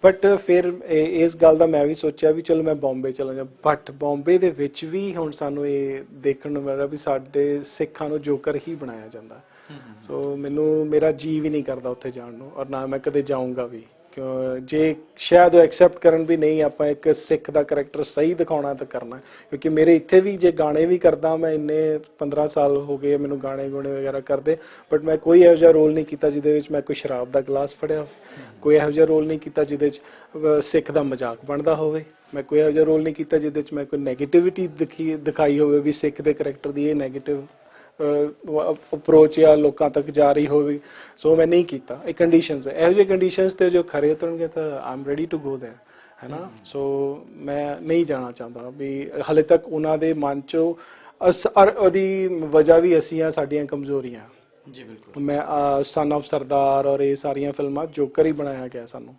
ਬਟ ਫਿਰ ਇਸ ਗੱਲ ਦਾ ਮੈਂ ਵੀ ਸੋਚਿਆ ਵੀ ਚਲੋ ਮੈਂ ਬੰਬੇ ਚਲਾ ਜਾ, ਬਟ ਬੰਬੇ ਦੇ ਵਿੱਚ ਵੀ ਹੁਣ ਸਾਨੂੰ ਇਹ ਦੇਖਣ ਨੂੰ ਮਿਲ ਰਿਹਾ ਵੀ ਸਾਡੇ ਸਿੱਖਾਂ ਨੂੰ ਜੋਕਰ ਹੀ ਬਣਾਇਆ ਜਾਂਦਾ। ਸੋ ਮੇਰਾ ਜੀ ਵੀ ਨਹੀਂ ਕਰਦਾ ਉੱਥੇ ਜਾਣ ਨੂੰ, ਔਰ ਨਾ ਮੈਂ ਕਦੇ ਜਾਊਂਗਾ ਵੀ, ਕਿਉਂ ਜੇ ਸ਼ਾਇਦ ਉਹ ਐਕਸੈਪਟ ਕਰਨ ਵੀ ਨਹੀਂ, ਆਪਾਂ ਇੱਕ ਸਿੱਖ ਦਾ ਕਰੈਕਟਰ ਸਹੀ ਦਿਖਾਉਣਾ ਤਾਂ ਕਰਨਾ। ਕਿਉਂਕਿ ਮੇਰੇ ਇੱਥੇ ਵੀ ਜੇ ਗਾਣੇ ਵੀ ਕਰਦਾ ਮੈਂ, ਇੰਨੇ 15 ਸਾਲ ਹੋ ਗਏ ਮੈਨੂੰ ਗਾਣੇ ਗੁਣੇ ਵਗੈਰਾ ਕਰਦੇ, ਬਟ ਮੈਂ ਕੋਈ ਇਹੋ ਜਿਹਾ ਰੋਲ ਨਹੀਂ ਕੀਤਾ ਜਿਹਦੇ ਵਿੱਚ ਮੈਂ ਕੋਈ ਸ਼ਰਾਬ ਦਾ ਗਲਾਸ ਫੜਿਆ ਹੋਵੇ, ਕੋਈ ਇਹੋ ਜਿਹਾ ਰੋਲ ਨਹੀਂ ਕੀਤਾ ਜਿਹਦੇ 'ਚ ਸਿੱਖ ਦਾ ਮਜ਼ਾਕ ਬਣਦਾ ਹੋਵੇ, ਮੈਂ ਕੋਈ ਇਹੋ ਜਿਹਾ ਰੋਲ ਨਹੀਂ ਕੀਤਾ ਜਿਹਦੇ 'ਚ ਮੈਂ ਕੋਈ ਨੈਗੇਟਿਵਿਟੀ ਦਿਖਾਈ ਹੋਵੇ ਵੀ ਸਿੱਖ ਦੇ ਕਰੈਕਟਰ ਦੀ ਇਹ ਨੈਗੇਟਿਵ ਅਪਰੋਚ ਜਾਂ ਲੋਕਾਂ ਤੱਕ ਜਾ ਰਹੀ ਹੋਵੇ। ਸੋ ਮੈਂ ਨਹੀਂ ਕੀਤਾ। ਇਹ ਕੰਡੀਸ਼ਨਸ ਹੈ, ਇਹੋ ਜਿਹੇ ਕੰਡੀਸ਼ਨਸ ਤੇ ਜੋ ਖਰੇ ਉਤਰਨਗੇ ਤਾਂ I am ready to go there, ਹੈ ਨਾ। ਸੋ ਮੈਂ ਨਹੀਂ ਜਾਣਾ ਚਾਹੁੰਦਾ ਵੀ ਹਾਲੇ ਤੱਕ ਉਹਨਾਂ ਦੇ ਮਨ 'ਚੋਂ ਉਹਦੀ ਵਜ੍ਹਾ ਵੀ ਅਸੀਂ ਆ, ਸਾਡੀਆਂ ਕਮਜ਼ੋਰੀਆਂ। ਜੀ ਬਿਲਕੁਲ। ਮੈਂ ਸਨ ਆਫ ਸਰਦਾਰ ਔਰ ਇਹ ਸਾਰੀਆਂ ਫਿਲਮਾਂ ਜੋਕਰ ਹੀ ਬਣਾਇਆ ਗਿਆ ਸਾਨੂੰ।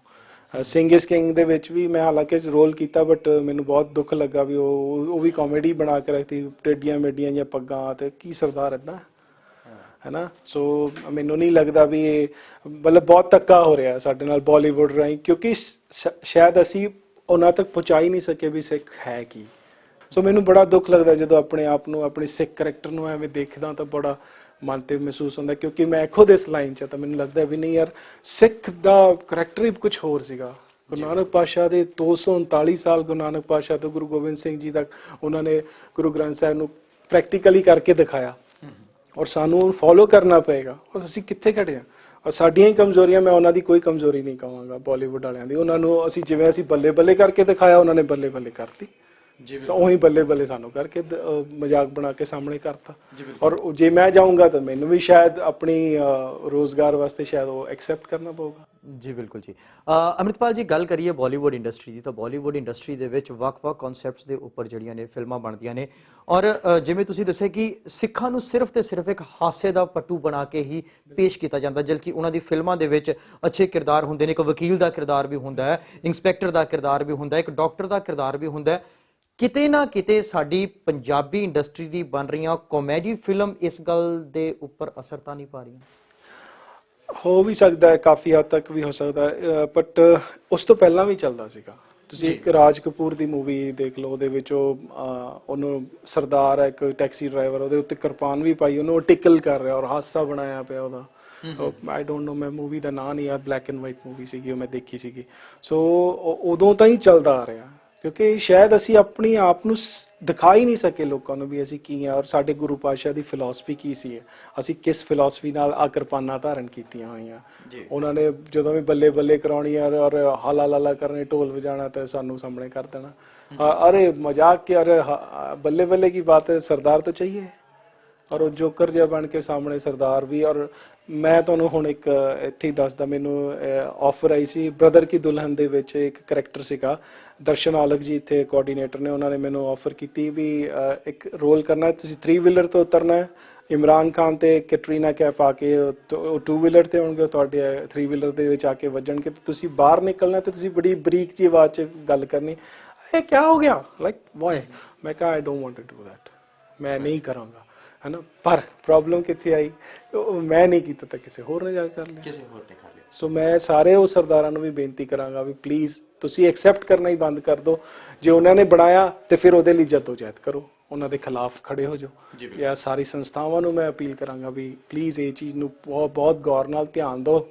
ਸਿੰਘ ਇਸ ਕਿੰਗ ਦੇ ਵਿੱਚ ਵੀ ਮੈਂ ਹਾਲਾਂਕਿ ਰੋਲ ਕੀਤਾ, ਬਟ ਮੈਨੂੰ ਬਹੁਤ ਦੁੱਖ ਲੱਗਾ ਵੀ ਉਹ ਵੀ ਕਾਮੇਡੀ ਬਣਾ ਕੇ ਰੱਖਤੀ, ਟੇਡੀਆਂ ਮੇਡੀਆਂ ਜਾਂ ਪੱਗਾਂ ਤੇ ਕੀ ਸਰਦਾਰ ਇੱਦਾਂ, ਹੈ ਨਾ। ਸੋ ਮੈਨੂੰ ਨਹੀਂ ਲੱਗਦਾ ਵੀ ਇਹ ਮਤਲਬ ਬਹੁਤ ਧੱਕਾ ਹੋ ਰਿਹਾ ਸਾਡੇ ਨਾਲ ਬਾਲੀਵੁੱਡ ਰਾਹੀਂ, ਕਿਉਂਕਿ ਸ਼ਾਇਦ ਅਸੀਂ ਉਹਨਾਂ ਤੱਕ ਪਹੁੰਚਾ ਹੀ ਨਹੀਂ ਸਕੇ ਵੀ ਸਿੱਖ ਹੈ ਕੀ। ਸੋ ਮੈਨੂੰ ਬੜਾ ਦੁੱਖ ਲੱਗਦਾ ਜਦੋਂ ਆਪਣੇ ਆਪ ਨੂੰ, ਆਪਣੇ ਸਿੱਖ ਕਰੈਕਟਰ ਨੂੰ ਐਵੇਂ ਦੇਖਦਾ ਤਾਂ ਬੜਾ ਮਨ ਤੇ ਮਹਿਸੂਸ ਹੁੰਦਾ, ਕਿਉਂਕਿ ਮੈਂ ਖੁਦ ਇਸ ਲਾਈਨ 'ਚ ਤਾਂ ਮੈਨੂੰ ਲੱਗਦਾ ਵੀ ਨਹੀਂ ਯਾਰ, ਸਿੱਖ ਦਾ ਕਰੈਕਟਰ ਹੀ ਕੁਝ ਹੋਰ ਸੀਗਾ। ਗੁਰੂ ਨਾਨਕ ਪਾਤਸ਼ਾਹ ਦੇ 239 ਸਾਲ, ਗੁਰੂ ਨਾਨਕ ਪਾਤਸ਼ਾਹ ਤੋਂ ਗੁਰੂ ਗੋਬਿੰਦ ਸਿੰਘ ਜੀ ਤੱਕ ਉਹਨਾਂ ਨੇ ਗੁਰੂ ਗ੍ਰੰਥ ਸਾਹਿਬ ਨੂੰ ਪ੍ਰੈਕਟੀਕਲੀ ਕਰਕੇ ਦਿਖਾਇਆ, ਔਰ ਸਾਨੂੰ ਫੋਲੋ ਕਰਨਾ ਪਏਗਾ। ਔਰ ਅਸੀਂ ਕਿੱਥੇ ਖੜੇ ਹਾਂ, ਔਰ ਸਾਡੀਆਂ ਹੀ ਕਮਜ਼ੋਰੀਆਂ, ਮੈਂ ਉਹਨਾਂ ਦੀ ਕੋਈ ਕਮਜ਼ੋਰੀ ਨਹੀਂ ਕਹਾਂਗਾ ਬਾਲੀਵੁੱਡ ਵਾਲਿਆਂ ਦੀ। ਉਹਨਾਂ ਨੂੰ ਅਸੀਂ ਜਿਵੇਂ ਅਸੀਂ ਬੱਲੇ ਬੱਲੇ ਕਰਕੇ ਦਿਖਾਇਆ, ਉਹਨਾਂ ਨੇ ਬੱਲੇ ਬੱਲੇ ਕਰਤੀ, ਉਹੀ ਬੱਲੇ ਬੱਲੇ ਸਾਨੂੰ ਕਰਕੇ ਮਜ਼ਾਕ ਬਣਾ ਕੇ ਸਾਹਮਣੇ ਕਰਤਾ। ਔਰ ਜੇ ਮੈਂ ਜਾਊਂਗਾ ਤਾਂ ਮੈਨੂੰ ਵੀ ਸ਼ਾਇਦ ਆਪਣੀ ਰੋਜ਼ਗਾਰ ਵਾਸਤੇ ਸ਼ਾਇਦ ਉਹ ਐਕਸੈਪਟ ਕਰਨਾ ਪਊਗਾ। ਜੀ ਬਿਲਕੁਲ ਜੀ। ਅੰਮ੍ਰਿਤਪਾਲ ਜੀ, ਗੱਲ ਕਰੀਏ ਬਾਲੀਵੁੱਡ ਇੰਡਸਟਰੀ ਦੀ, ਤਾਂ ਬਾਲੀਵੁੱਡ ਇੰਡਸਟਰੀ ਦੇ ਵਿੱਚ ਵੱਖ-ਵੱਖ ਕਨਸੈਪਟਸ ਦੇ ਉੱਪਰ ਜਿਹੜੀਆਂ ਨੇ ਫਿਲਮਾਂ ਬਣਦੀਆਂ ਨੇ, ਔਰ ਜਿਵੇਂ ਤੁਸੀਂ ਦੱਸਿਆ ਕਿ ਸਿੱਖਾਂ ਨੂੰ ਸਿਰਫ ਤੇ ਸਿਰਫ ਇੱਕ ਹਾਸੇ ਦਾ ਪੱਟੂ ਬਣਾ ਕੇ ਹੀ ਪੇਸ਼ ਕੀਤਾ ਜਾਂਦਾ, ਜਦਕਿ ਉਹਨਾਂ ਦੀ ਫਿਲਮਾਂ ਦੇ ਵਿੱਚ ਅੱਛੇ ਕਿਰਦਾਰ ਹੁੰਦੇ ਨੇ। ਇੱਕ ਵਕੀਲ ਦਾ ਕਿਰਦਾਰ ਵੀ ਹੁੰਦਾ ਹੈ, ਇੰਸਪੈਕਟਰ ਦਾ ਕਿਰਦਾਰ ਵੀ ਹੁੰਦਾ ਹੈ, ਇੱਕ ਡਾਕਟਰ ਦਾ ਕਿਰਦਾਰ ਵੀ ਹੁੰਦਾ ਹੈ। ਕਿਤੇ ਨਾ ਕਿਤੇ ਸਾਡੀ ਪੰਜਾਬੀ ਇੰਡਸਟਰੀ ਦੀ ਬਣ ਰਹੀਆਂ ਕਾਮੇਡੀ ਫਿਲਮ ਇਸ ਗੱਲ ਦੇ ਉੱਪਰ ਅਸਰ ਤਾਂ ਨਹੀਂ ਪਾ ਰਹੀਆਂ? ਹੋ ਵੀ ਸਕਦਾ ਹੈ, ਕਾਫੀ ਹੱਦ ਤੱਕ ਵੀ ਹੋ ਸਕਦਾ ਹੈ, ਬਟ ਉਸ ਤੋਂ ਪਹਿਲਾਂ ਵੀ ਚੱਲਦਾ ਸੀਗਾ। ਤੁਸੀਂ ਇੱਕ ਰਾਜ ਕਪੂਰ ਦੀ ਮੂਵੀ ਦੇਖ ਲਓ, ਉਹਦੇ ਵਿੱਚ ਉਹਨੂੰ ਸਰਦਾਰ ਹੈ ਇੱਕ ਟੈਕਸੀ ਡਰਾਈਵਰ, ਉਹਦੇ ਉੱਤੇ ਕਿਰਪਾਨ ਵੀ ਪਾਈ, ਉਹਨੂੰ ਟਿਕਲ ਕਰ ਰਿਹਾ ਔਰ ਹਾਸਾ ਬਣਾਇਆ ਪਿਆ ਉਹਦਾ। ਆਈ ਡੋਂਟ ਨੋ, ਮੈਂ ਮੂਵੀ ਦਾ ਨਾਂ ਨਹੀਂ ਯਾਦ, ਬਲੈਕ ਐਂਡ ਵਾਈਟ ਮੂਵੀ ਸੀਗੀ, ਉਹ ਮੈਂ ਦੇਖੀ ਸੀਗੀ। ਸੋ ਉਦੋਂ ਤਾਂ ਹੀ ਚੱਲਦਾ ਆ ਰਿਹਾ, ਕਿਉਂਕਿ ਸ਼ਾਇਦ ਅਸੀਂ ਆਪਣੀ ਆਪ ਨੂੰ ਦਿਖਾ ਹੀ ਨਹੀਂ ਸਕੇ ਲੋਕਾਂ ਨੂੰ ਵੀ ਅਸੀਂ ਕੀ ਹਾਂ, ਔਰ ਸਾਡੇ ਗੁਰੂ ਪਾਤਸ਼ਾਹ ਦੀ ਫਿਲਾਸਫੀ ਕੀ ਸੀ, ਅਸੀਂ ਕਿਸ ਫਿਲਾਸਫੀ ਨਾਲ ਆ ਕਿਰਪਾਨਾਂ ਧਾਰਨ ਕੀਤੀਆਂ ਹੋਈਆਂ। ਉਹਨਾਂ ਨੇ ਜਦੋਂ ਵੀ ਬੱਲੇ ਬੱਲੇ ਕਰਾਉਣੀ ਔਰ ਹਾਲਾ ਲਾਲਾ ਕਰਨੇ, ਢੋਲ ਵਜਾਣਾ, ਤੇ ਸਾਨੂੰ ਸਾਹਮਣੇ ਕਰ ਦੇਣਾ, ਅਰੇ ਮਜ਼ਾਕ ਕੇ, ਅਰੇ ਬੱਲੇ ਬੱਲੇ ਕੀ ਬਾਤ ਹੈ, ਸਰਦਾਰ ਤਾਂ ਚਾਹੀਏ। ਔਰ ਉਹ ਜੋਕਰ ਜਿਹਾ ਬਣ ਕੇ ਸਾਹਮਣੇ ਸਰਦਾਰ ਵੀ। ਔਰ ਮੈਂ ਤੁਹਾਨੂੰ ਹੁਣ ਇੱਕ ਇੱਥੇ ਹੀ ਦੱਸਦਾ, ਮੈਨੂੰ ਆਫਰ ਆਈ ਸੀ ਬ੍ਰਦਰ ਕੀ ਦੁਲਹਨ ਦੇ ਵਿੱਚ ਇੱਕ ਕਰੈਕਟਰ ਸੀਗਾ, ਦਰਸ਼ਨ ਔਲਖ ਜੀ ਇੱਥੇ ਕੋਆਰਡੀਨੇਟਰ ਨੇ, ਉਹਨਾਂ ਨੇ ਮੈਨੂੰ ਆਫਰ ਕੀਤੀ ਵੀ ਇੱਕ ਰੋਲ ਕਰਨਾ, ਤੁਸੀਂ 3 ਵੀਲਰ ਤੋਂ ਉਤਰਨਾ ਹੈ, ਇਮਰਾਨ ਖਾਨ ਤੇ ਕੈਟਰੀਨਾ ਕੈਫ ਆ ਕੇ ਉਹ 2 ਵੀਲਰ ਤੇ ਹੋਣਗੇ, ਤੁਹਾਡੇ 3 ਵੀਲਰ ਦੇ ਵਿੱਚ ਆ ਕੇ ਵੱਜਣਗੇ, ਤੇ ਤੁਸੀਂ ਬਾਹਰ ਨਿਕਲਣਾ, ਤੇ ਤੁਸੀਂ ਬੜੀ ਬਰੀਕ ਜਿਹੀ ਆਵਾਜ਼ 'ਚ ਗੱਲ ਕਰਨੀ, ਇਹ ਕੀ ਹੋ ਗਿਆ, ਲਾਈਕ ਵਾਈ। ਮੈਂ ਕਿਹਾ I don't want to do that, ਮੈਂ ਨਹੀਂ ਕਰਾਂਗਾ, ਹੈ ਨਾ। ਪਰ ਪ੍ਰੋਬਲਮ ਕਿੱਥੇ ਆਈ, ਮੈਂ ਨਹੀਂ ਕੀਤਾ ਤਾਂ ਕਿਸੇ ਹੋਰ ਨੇ ਜਾ ਕੇ ਕਰ ਲਿਆ, ਕਿਸੇ ਹੋਰ ਨੇ ਕਰ ਲਿਆ। ਸੋ ਮੈਂ ਸਾਰੇ ਉਹ ਸਰਦਾਰਾਂ ਨੂੰ ਵੀ ਬੇਨਤੀ ਕਰਾਂਗਾ ਵੀ ਪਲੀਜ਼ ਤੁਸੀਂ ਐਕਸੈਪਟ ਕਰਨਾ ਹੀ ਬੰਦ ਕਰ ਦਿਓ। ਜੇ ਉਹਨਾਂ ਨੇ ਬਣਾਇਆ ਤੇ ਫਿਰ ਉਹਦੇ ਲਈ ਜਦੋਜਹਿਦ ਕਰੋ, ਉਹਨਾਂ ਦੇ ਖਿਲਾਫ ਖੜੇ ਹੋ ਜਾਓ। ਜਾਂ ਸਾਰੀ ਸੰਸਥਾਵਾਂ ਨੂੰ ਮੈਂ ਅਪੀਲ ਕਰਾਂਗਾ ਵੀ ਪਲੀਜ਼ ਇਹ ਚੀਜ਼ ਨੂੰ ਬਹੁਤ ਗੌਰ ਨਾਲ ਧਿਆਨ ਦਿਓ।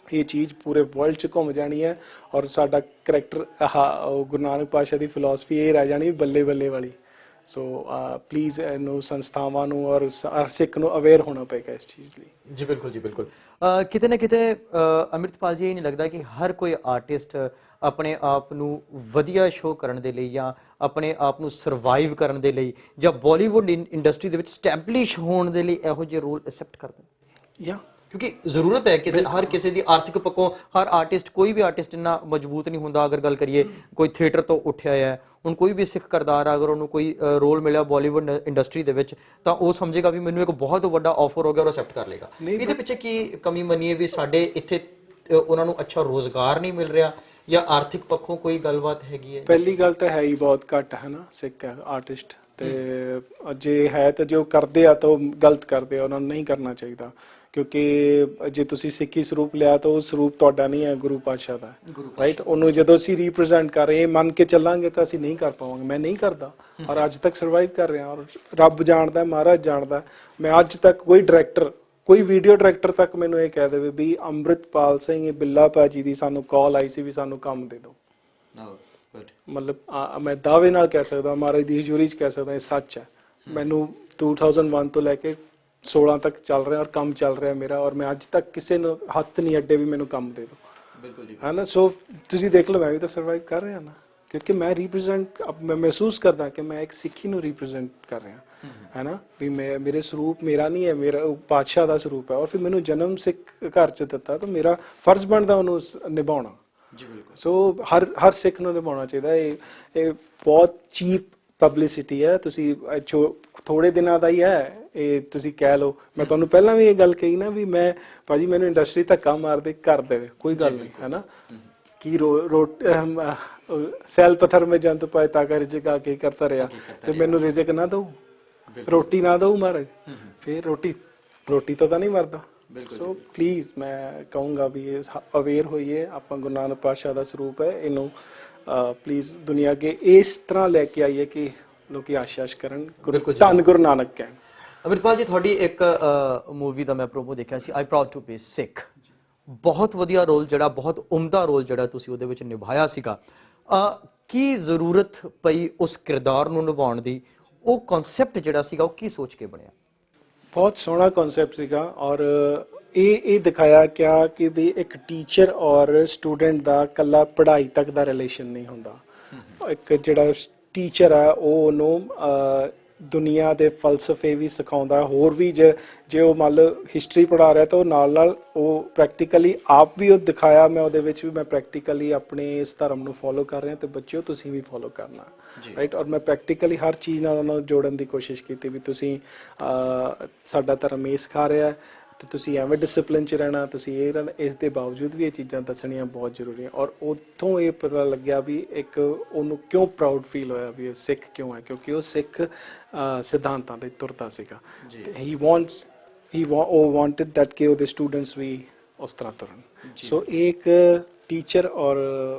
ਇਹ ਚੀਜ਼ ਪੂਰੇ ਵਰਲਡ 'ਚ ਘੁੰਮ ਜਾਣੀ ਹੈ, ਔਰ ਸਾਡਾ ਕਰੈਕਟਰ ਗੁਰੂ ਨਾਨਕ ਪਾਤਸ਼ਾਹ ਦੀ ਫਿਲਾਸਫੀ ਇਹ ਰਹਿ ਜਾਣੀ ਬੱਲੇ ਬੱਲੇ ਵਾਲੀ। ਸੋ ਪਲੀਜ਼ ਇਹਨੂੰ ਸੰਸਥਾਵਾਂ ਨੂੰ ਔਰ ਹਰ ਸਿੱਖ ਨੂੰ ਅਵੇਅਰ ਹੋਣਾ ਪਏਗਾ ਇਸ ਚੀਜ਼ ਲਈ। ਜੀ ਬਿਲਕੁਲ ਜੀ ਬਿਲਕੁਲ। ਕਿਤੇ ਨਾ ਕਿਤੇ ਅੰਮ੍ਰਿਤਪਾਲ ਜੀ, ਇਹ ਨਹੀਂ ਲੱਗਦਾ ਕਿ ਹਰ ਕੋਈ ਆਰਟਿਸਟ ਆਪਣੇ ਆਪ ਨੂੰ ਵਧੀਆ ਸ਼ੋਅ ਕਰਨ ਦੇ ਲਈ ਜਾਂ ਆਪਣੇ ਆਪ ਨੂੰ ਸਰਵਾਈਵ ਕਰਨ ਦੇ ਲਈ ਜਾਂ ਬਾਲੀਵੁੱਡ ਇੰਡਸਟਰੀ ਦੇ ਵਿੱਚ ਸਟੈਬਲਿਸ਼ ਹੋਣ ਦੇ ਲਈ ਇਹੋ ਜਿਹੇ ਰੋਲ ਐਕਸੈਪਟ ਕਰਦੇ? ਜਾਂ ਕਿਉਂਕਿ ਜ਼ਰੂਰਤ ਹੈ ਹਰ ਕਿਸੇ ਦੀ ਆਰਥਿਕ ਪੱਖੋਂ, ਹਰ ਆਰਟਿਸਟ, ਕੋਈ ਵੀ ਆਰਟਿਸਟ ਇੰਨਾ ਮਜ਼ਬੂਤ ਨਹੀਂ ਹੁੰਦਾ। ਅਗਰ ਗੱਲ ਕਰੀਏ ਕੋਈ ਥੀਏਟਰ ਤੋਂ ਉੱਠਿਆ ਹੈ, ਹੁਣ ਕੋਈ ਵੀ ਸਿੱਖ ਕਿਰਦਾਰ ਆ, ਅਗਰ ਉਹਨੂੰ ਕੋਈ ਰੋਲ ਮਿਲਿਆ ਬਾਲੀਵੁੱਡ ਇੰਡਸਟਰੀ ਦੇ ਵਿੱਚ, ਤਾਂ ਉਹ ਸਮਝੇਗਾ ਵੀ ਮੈਨੂੰ ਇੱਕ ਬਹੁਤ ਵੱਡਾ ਆਫਰ ਹੋ ਗਿਆ, ਉਹ ਐਕਸੈਪਟ ਕਰ ਲੇਗਾ। ਇਹਦੇ ਪਿੱਛੇ ਕੀ ਕਮੀ ਮੰਨੀਏ ਵੀ ਸਾਡੇ ਇੱਥੇ ਉਹਨਾਂ ਨੂੰ ਅੱਛਾ ਰੋਜ਼ਗਾਰ ਨਹੀਂ ਮਿਲ ਰਿਹਾ, ਜਾਂ ਆਰਥਿਕ ਪੱਖੋਂ ਕੋਈ ਗੱਲਬਾਤ ਹੈਗੀ ਹੈ? ਪਹਿਲੀ ਗੱਲ ਤਾਂ ਹੈ ਹੀ ਬਹੁਤ ਘੱਟ ਹੈ ਨਾ ਸਿੱਖ ਆਰਟਿਸਟ, ਤੇ ਜੇ ਹੈ ਤਾਂ ਜੋ ਕਰਦੇ ਆ ਤਾਂ ਉਹ ਗਲਤ ਕਰਦੇ ਆ, ਉਹਨਾਂ ਨੂੰ ਨਹੀਂ ਕਰਨਾ ਚਾਹੀਦਾ, ਕਿਉਂਕਿ ਜੇ ਤੁਸੀਂ ਸਿੱਖੀ ਸਰੂਪ ਲਿਆ ਤਾਂ ਉਹ ਸਰੂਪ ਤੁਹਾਡਾ ਨਹੀਂ ਹੈ, ਗੁਰੂ ਪਾਤਸ਼ਾਹ ਦਾ, ਰਾਈਟ। ਉਹਨੂੰ ਜਦੋਂ ਅਸੀਂ ਰਿਪਰੈਜ਼ੈਂਟ ਕਰ ਰਹੇ ਮੰਨ ਕੇ ਚੱਲਾਂਗੇ ਤਾਂ ਅਸੀਂ ਨਹੀਂ ਕਰ ਪਾਵਾਂਗੇ। ਮੈਂ ਨਹੀਂ ਕਰਦਾ ਔਰ ਅੱਜ ਤੱਕ ਸਰਵਾਈਵ ਕਰ ਰਿਹਾ, ਔਰ ਰੱਬ ਜਾਣਦਾ, ਮਹਾਰਾਜ ਜਾਣਦਾ, ਮੈਂ ਅੱਜ ਤੱਕ ਕੋਈ ਡਾਇਰੈਕਟਰ, ਕੋਈ ਵੀਡੀਓ ਡਾਇਰੈਕਟਰ ਤੱਕ ਮੈਨੂੰ ਇਹ ਕਹਿ ਦੇਵੇ ਵੀ ਅੰਮ੍ਰਿਤਪਾਲ ਸਿੰਘ ਬਿੱਲਾ ਭਾਜੀ ਦੀ ਸਾਨੂੰ ਕਾਲ ਆਈ ਸੀ ਵੀ ਸਾਨੂੰ ਕੰਮ ਦੇ ਦਿਓ, ਮਤਲਬ ਮੈਂ ਦਾਅਵੇ ਨਾਲ ਕਹਿ ਸਕਦਾ, ਮਹਾਰਾਜ ਦੀ ਹਜ਼ੂਰੀ 'ਚ ਕਹਿ ਸਕਦਾ ਇਹ ਸੱਚ ਹੈ। ਮੈਨੂੰ 2001 ਤੋਂ ਲੈ ਕੇ 16 ਤੱਕ ਚੱਲ ਰਿਹਾ ਔਰ ਕੰਮ ਚੱਲ ਰਿਹਾ ਮੇਰਾ, ਔਰ ਮੈਂ ਅੱਜ ਤੱਕ ਕਿਸੇ ਨੂੰ ਹੱਥ ਨਹੀਂ ਅੱਡੇ ਵੀ ਮੈਨੂੰ ਕੰਮ ਦੇ ਦਿਓ, ਬਿਲਕੁਲ ਜੀ, ਹੈ ਨਾ। ਸੋ ਤੁਸੀਂ ਦੇਖ ਲਓ, ਮੈਂ ਵੀ ਤਾਂ ਸਰਵਾਈਵ ਕਰ ਰਿਹਾ ਨਾ, ਕਿਉਂਕਿ ਮੈਂ ਰਿਪਰੈਜ਼ੈਂਟ, ਮੈਂ ਮਹਿਸੂਸ ਕਰਦਾ ਕਿ ਮੈਂ ਇੱਕ ਸਿੱਖੀ ਨੂੰ ਰਿਪਰੈਜ਼ੈਂਟ ਕਰ ਰਿਹਾ, ਹੈ ਨਾ, ਵੀ ਮੇਰੇ ਸਰੂਪ ਮੇਰਾ ਨਹੀਂ ਹੈ, ਮੇਰਾ ਪਾਤਸ਼ਾਹ ਦਾ ਸਰੂਪ ਹੈ, ਔਰ ਫਿਰ ਮੈਨੂੰ ਜਨਮ ਸਿੱਖ ਘਰ 'ਚ ਦਿੱਤਾ ਤਾਂ ਮੇਰਾ ਫਰਜ਼ ਬਣਦਾ ਉਹਨੂੰ ਨਿਭਾਉਣਾ ਜੀ, ਬਿਲਕੁਲ। ਸੋ ਹਰ ਸਿੱਖ ਨੂੰ ਨਿਭਾਉਣਾ ਚਾਹੀਦਾ। ਇਹ ਬਹੁਤ ਚੀਪ ਪਬਲਿਸਿਟੀ ਹੈ, ਤੁਸੀਂ ਥੋੜੇ ਦਿਨਾਂ ਦਾ ਹੀ ਹੈ ਇਹ, ਤੁਸੀਂ ਕਹਿ ਲਓ। ਮੈਂ ਤੁਹਾਨੂੰ ਪਹਿਲਾਂ ਵੀ ਇਹ ਗੱਲ ਕਹੀ ਨਾ ਵੀ ਮੈਂ ਭਾਜੀ ਮੈਨੂੰ ਇੰਡਸਟਰੀ ਧੱਕਾ ਮਾਰਦੇ ਕਰ ਦੇਵੇ, ਕੋਈ ਗੱਲ ਨਹੀਂ, ਹੈ ਨਾ, ਕਿ ਸੈਲ ਪੱਥਰ में जंत पाए ताका रिजक आके करता रहा, ਤੇ ਮੈਨੂੰ ਰਿਜਕ ਨਾ ਦਊ, ਰੋਟੀ ਨਾ ਦਊ ਮਹਾਰਾਜ, ਫਿਰ ਰੋਟੀ ਤੋਂ ਤਾਂ ਨਹੀਂ ਮਰਦਾ। ਸੋ ਪਲੀਜ਼ ਮੈਂ ਕਹੂੰਗਾ ਵੀ ਅਵੇਅਰ ਹੋਈਏ, ਆਪਾਂ ਗੁਰੂ ਨਾਨਕ ਪਾਤਸ਼ਾਹ ਦਾ ਸਰੂਪ ਹੈ, ਇਹਨੂੰ ਪਲੀਜ਼ ਦੁਨੀਆ ਅੱਗੇ ਇਸ ਤਰ੍ਹਾਂ ਲੈ ਕੇ ਆਈਏ ਕਿ ਲੋਕੀ ਆਸ਼ਾਸ਼ ਕਰਨ, ਧੰਨ ਗੁਰੂ ਨਾਨਕ ਕਹਿਣ। ਅੰਮ੍ਰਿਤਪਾਲ ਜੀ, ਤੁਹਾਡੀ ਇੱਕ ਮੂਵੀ ਦਾ ਮੈਂ ਪ੍ਰੋਮੋ ਦੇਖਿਆ ਸੀ, ਆਈ ਪ੍ਰਾਊਡ ਟੂ ਬੀ ਸਿੱਖ, ਬਹੁਤ ਵਧੀਆ ਰੋਲ, ਜਿਹੜਾ ਬਹੁਤ ਉਮਦਾ ਰੋਲ ਜਿਹੜਾ ਤੁਸੀਂ ਉਹਦੇ ਵਿੱਚ ਨਿਭਾਇਆ ਸੀਗਾ। ਕੀ ਜ਼ਰੂਰਤ ਪਈ ਉਸ ਕਿਰਦਾਰ ਨੂੰ ਨਿਭਾਉਣ ਦੀ? ਉਹ ਕਨਸੈਪਟ ਜਿਹੜਾ ਸੀਗਾ ਉਹ ਕੀ ਸੋਚ ਕੇ ਬਣਿਆ? ਬਹੁਤ ਸੋਹਣਾ ਕਨਸੈਪਟ ਸੀਗਾ, ਔਰ ਇਹ ਦਿਖਾਇਆ ਗਿਆ ਕਿ ਵੀ ਇੱਕ ਟੀਚਰ ਔਰ ਸਟੂਡੈਂਟ ਦਾ ਇਕੱਲਾ ਪੜ੍ਹਾਈ ਤੱਕ ਦਾ ਰਿਲੇਸ਼ਨ ਨਹੀਂ ਹੁੰਦਾ। ਇੱਕ ਜਿਹੜਾ ਟੀਚਰ ਆ ਉਹ ਉਹਨੂੰ ਦੁਨੀਆ ਦੇ ਫਲਸਫੇ ਵੀ ਸਿਖਾਉਂਦਾ, ਹੋਰ ਵੀ ਜੇ ਉਹ ਮੰਨ ਲਓ ਹਿਸਟਰੀ ਪੜ੍ਹਾ ਰਿਹਾ ਤਾਂ ਉਹ ਨਾਲ ਉਹ ਪ੍ਰੈਕਟੀਕਲੀ ਆਪ ਵੀ ਉਹ ਦਿਖਾਇਆ, ਮੈਂ ਉਹਦੇ ਵਿੱਚ ਵੀ ਮੈਂ ਪ੍ਰੈਕਟੀਕਲੀ ਆਪਣੇ ਇਸ ਧਰਮ ਨੂੰ ਫੋਲੋ ਕਰ ਰਿਹਾ ਤੇ ਬੱਚਿਓ ਤੁਸੀਂ ਵੀ ਫੋਲੋ ਕਰਨਾ, ਰਾਈਟ। ਔਰ ਮੈਂ ਪ੍ਰੈਕਟੀਕਲੀ ਹਰ ਚੀਜ਼ ਨਾਲ ਉਹਨਾਂ ਨੂੰ ਜੋੜਨ ਦੀ ਕੋਸ਼ਿਸ਼ ਕੀਤੀ ਵੀ ਤੁਸੀਂ ਸਾਡਾ ਧਰਮ ਇਹ ਸਿਖਾ ਰਿਹਾ ਤੇ ਤੁਸੀਂ ਐਵੇਂ ਡਿਸਪਲਿਨ 'ਚ ਰਹਿਣਾ, ਤੁਸੀਂ ਇਹ ਰਹਿਣਾ, ਇਸ ਦੇ ਬਾਵਜੂਦ ਵੀ ਇਹ ਚੀਜ਼ਾਂ ਦੱਸਣੀਆਂ ਬਹੁਤ ਜ਼ਰੂਰੀ ਹੈ। ਔਰ ਉੱਥੋਂ ਇਹ ਪਤਾ ਲੱਗਿਆ ਵੀ ਇੱਕ ਉਹਨੂੰ ਕਿਉਂ ਪ੍ਰਾਊਡ ਫੀਲ ਹੋਇਆ ਵੀ ਇਹ ਸਿੱਖ ਕਿਉਂ ਹੈ, ਕਿਉਂਕਿ ਉਹ ਸਿੱਖ ਸਿਧਾਂਤਾਂ ਦੇ ਤੁਰਦਾ ਸੀਗਾ। ਉਹ ਵਾਂਟਡ ਦੈਟ ਕਿ ਉਹਦੇ ਸਟੂਡੈਂਟਸ ਵੀ ਉਸ ਤਰ੍ਹਾਂ ਤੁਰਨ। ਸੋ ਇੱਕ ਟੀਚਰ ਔਰ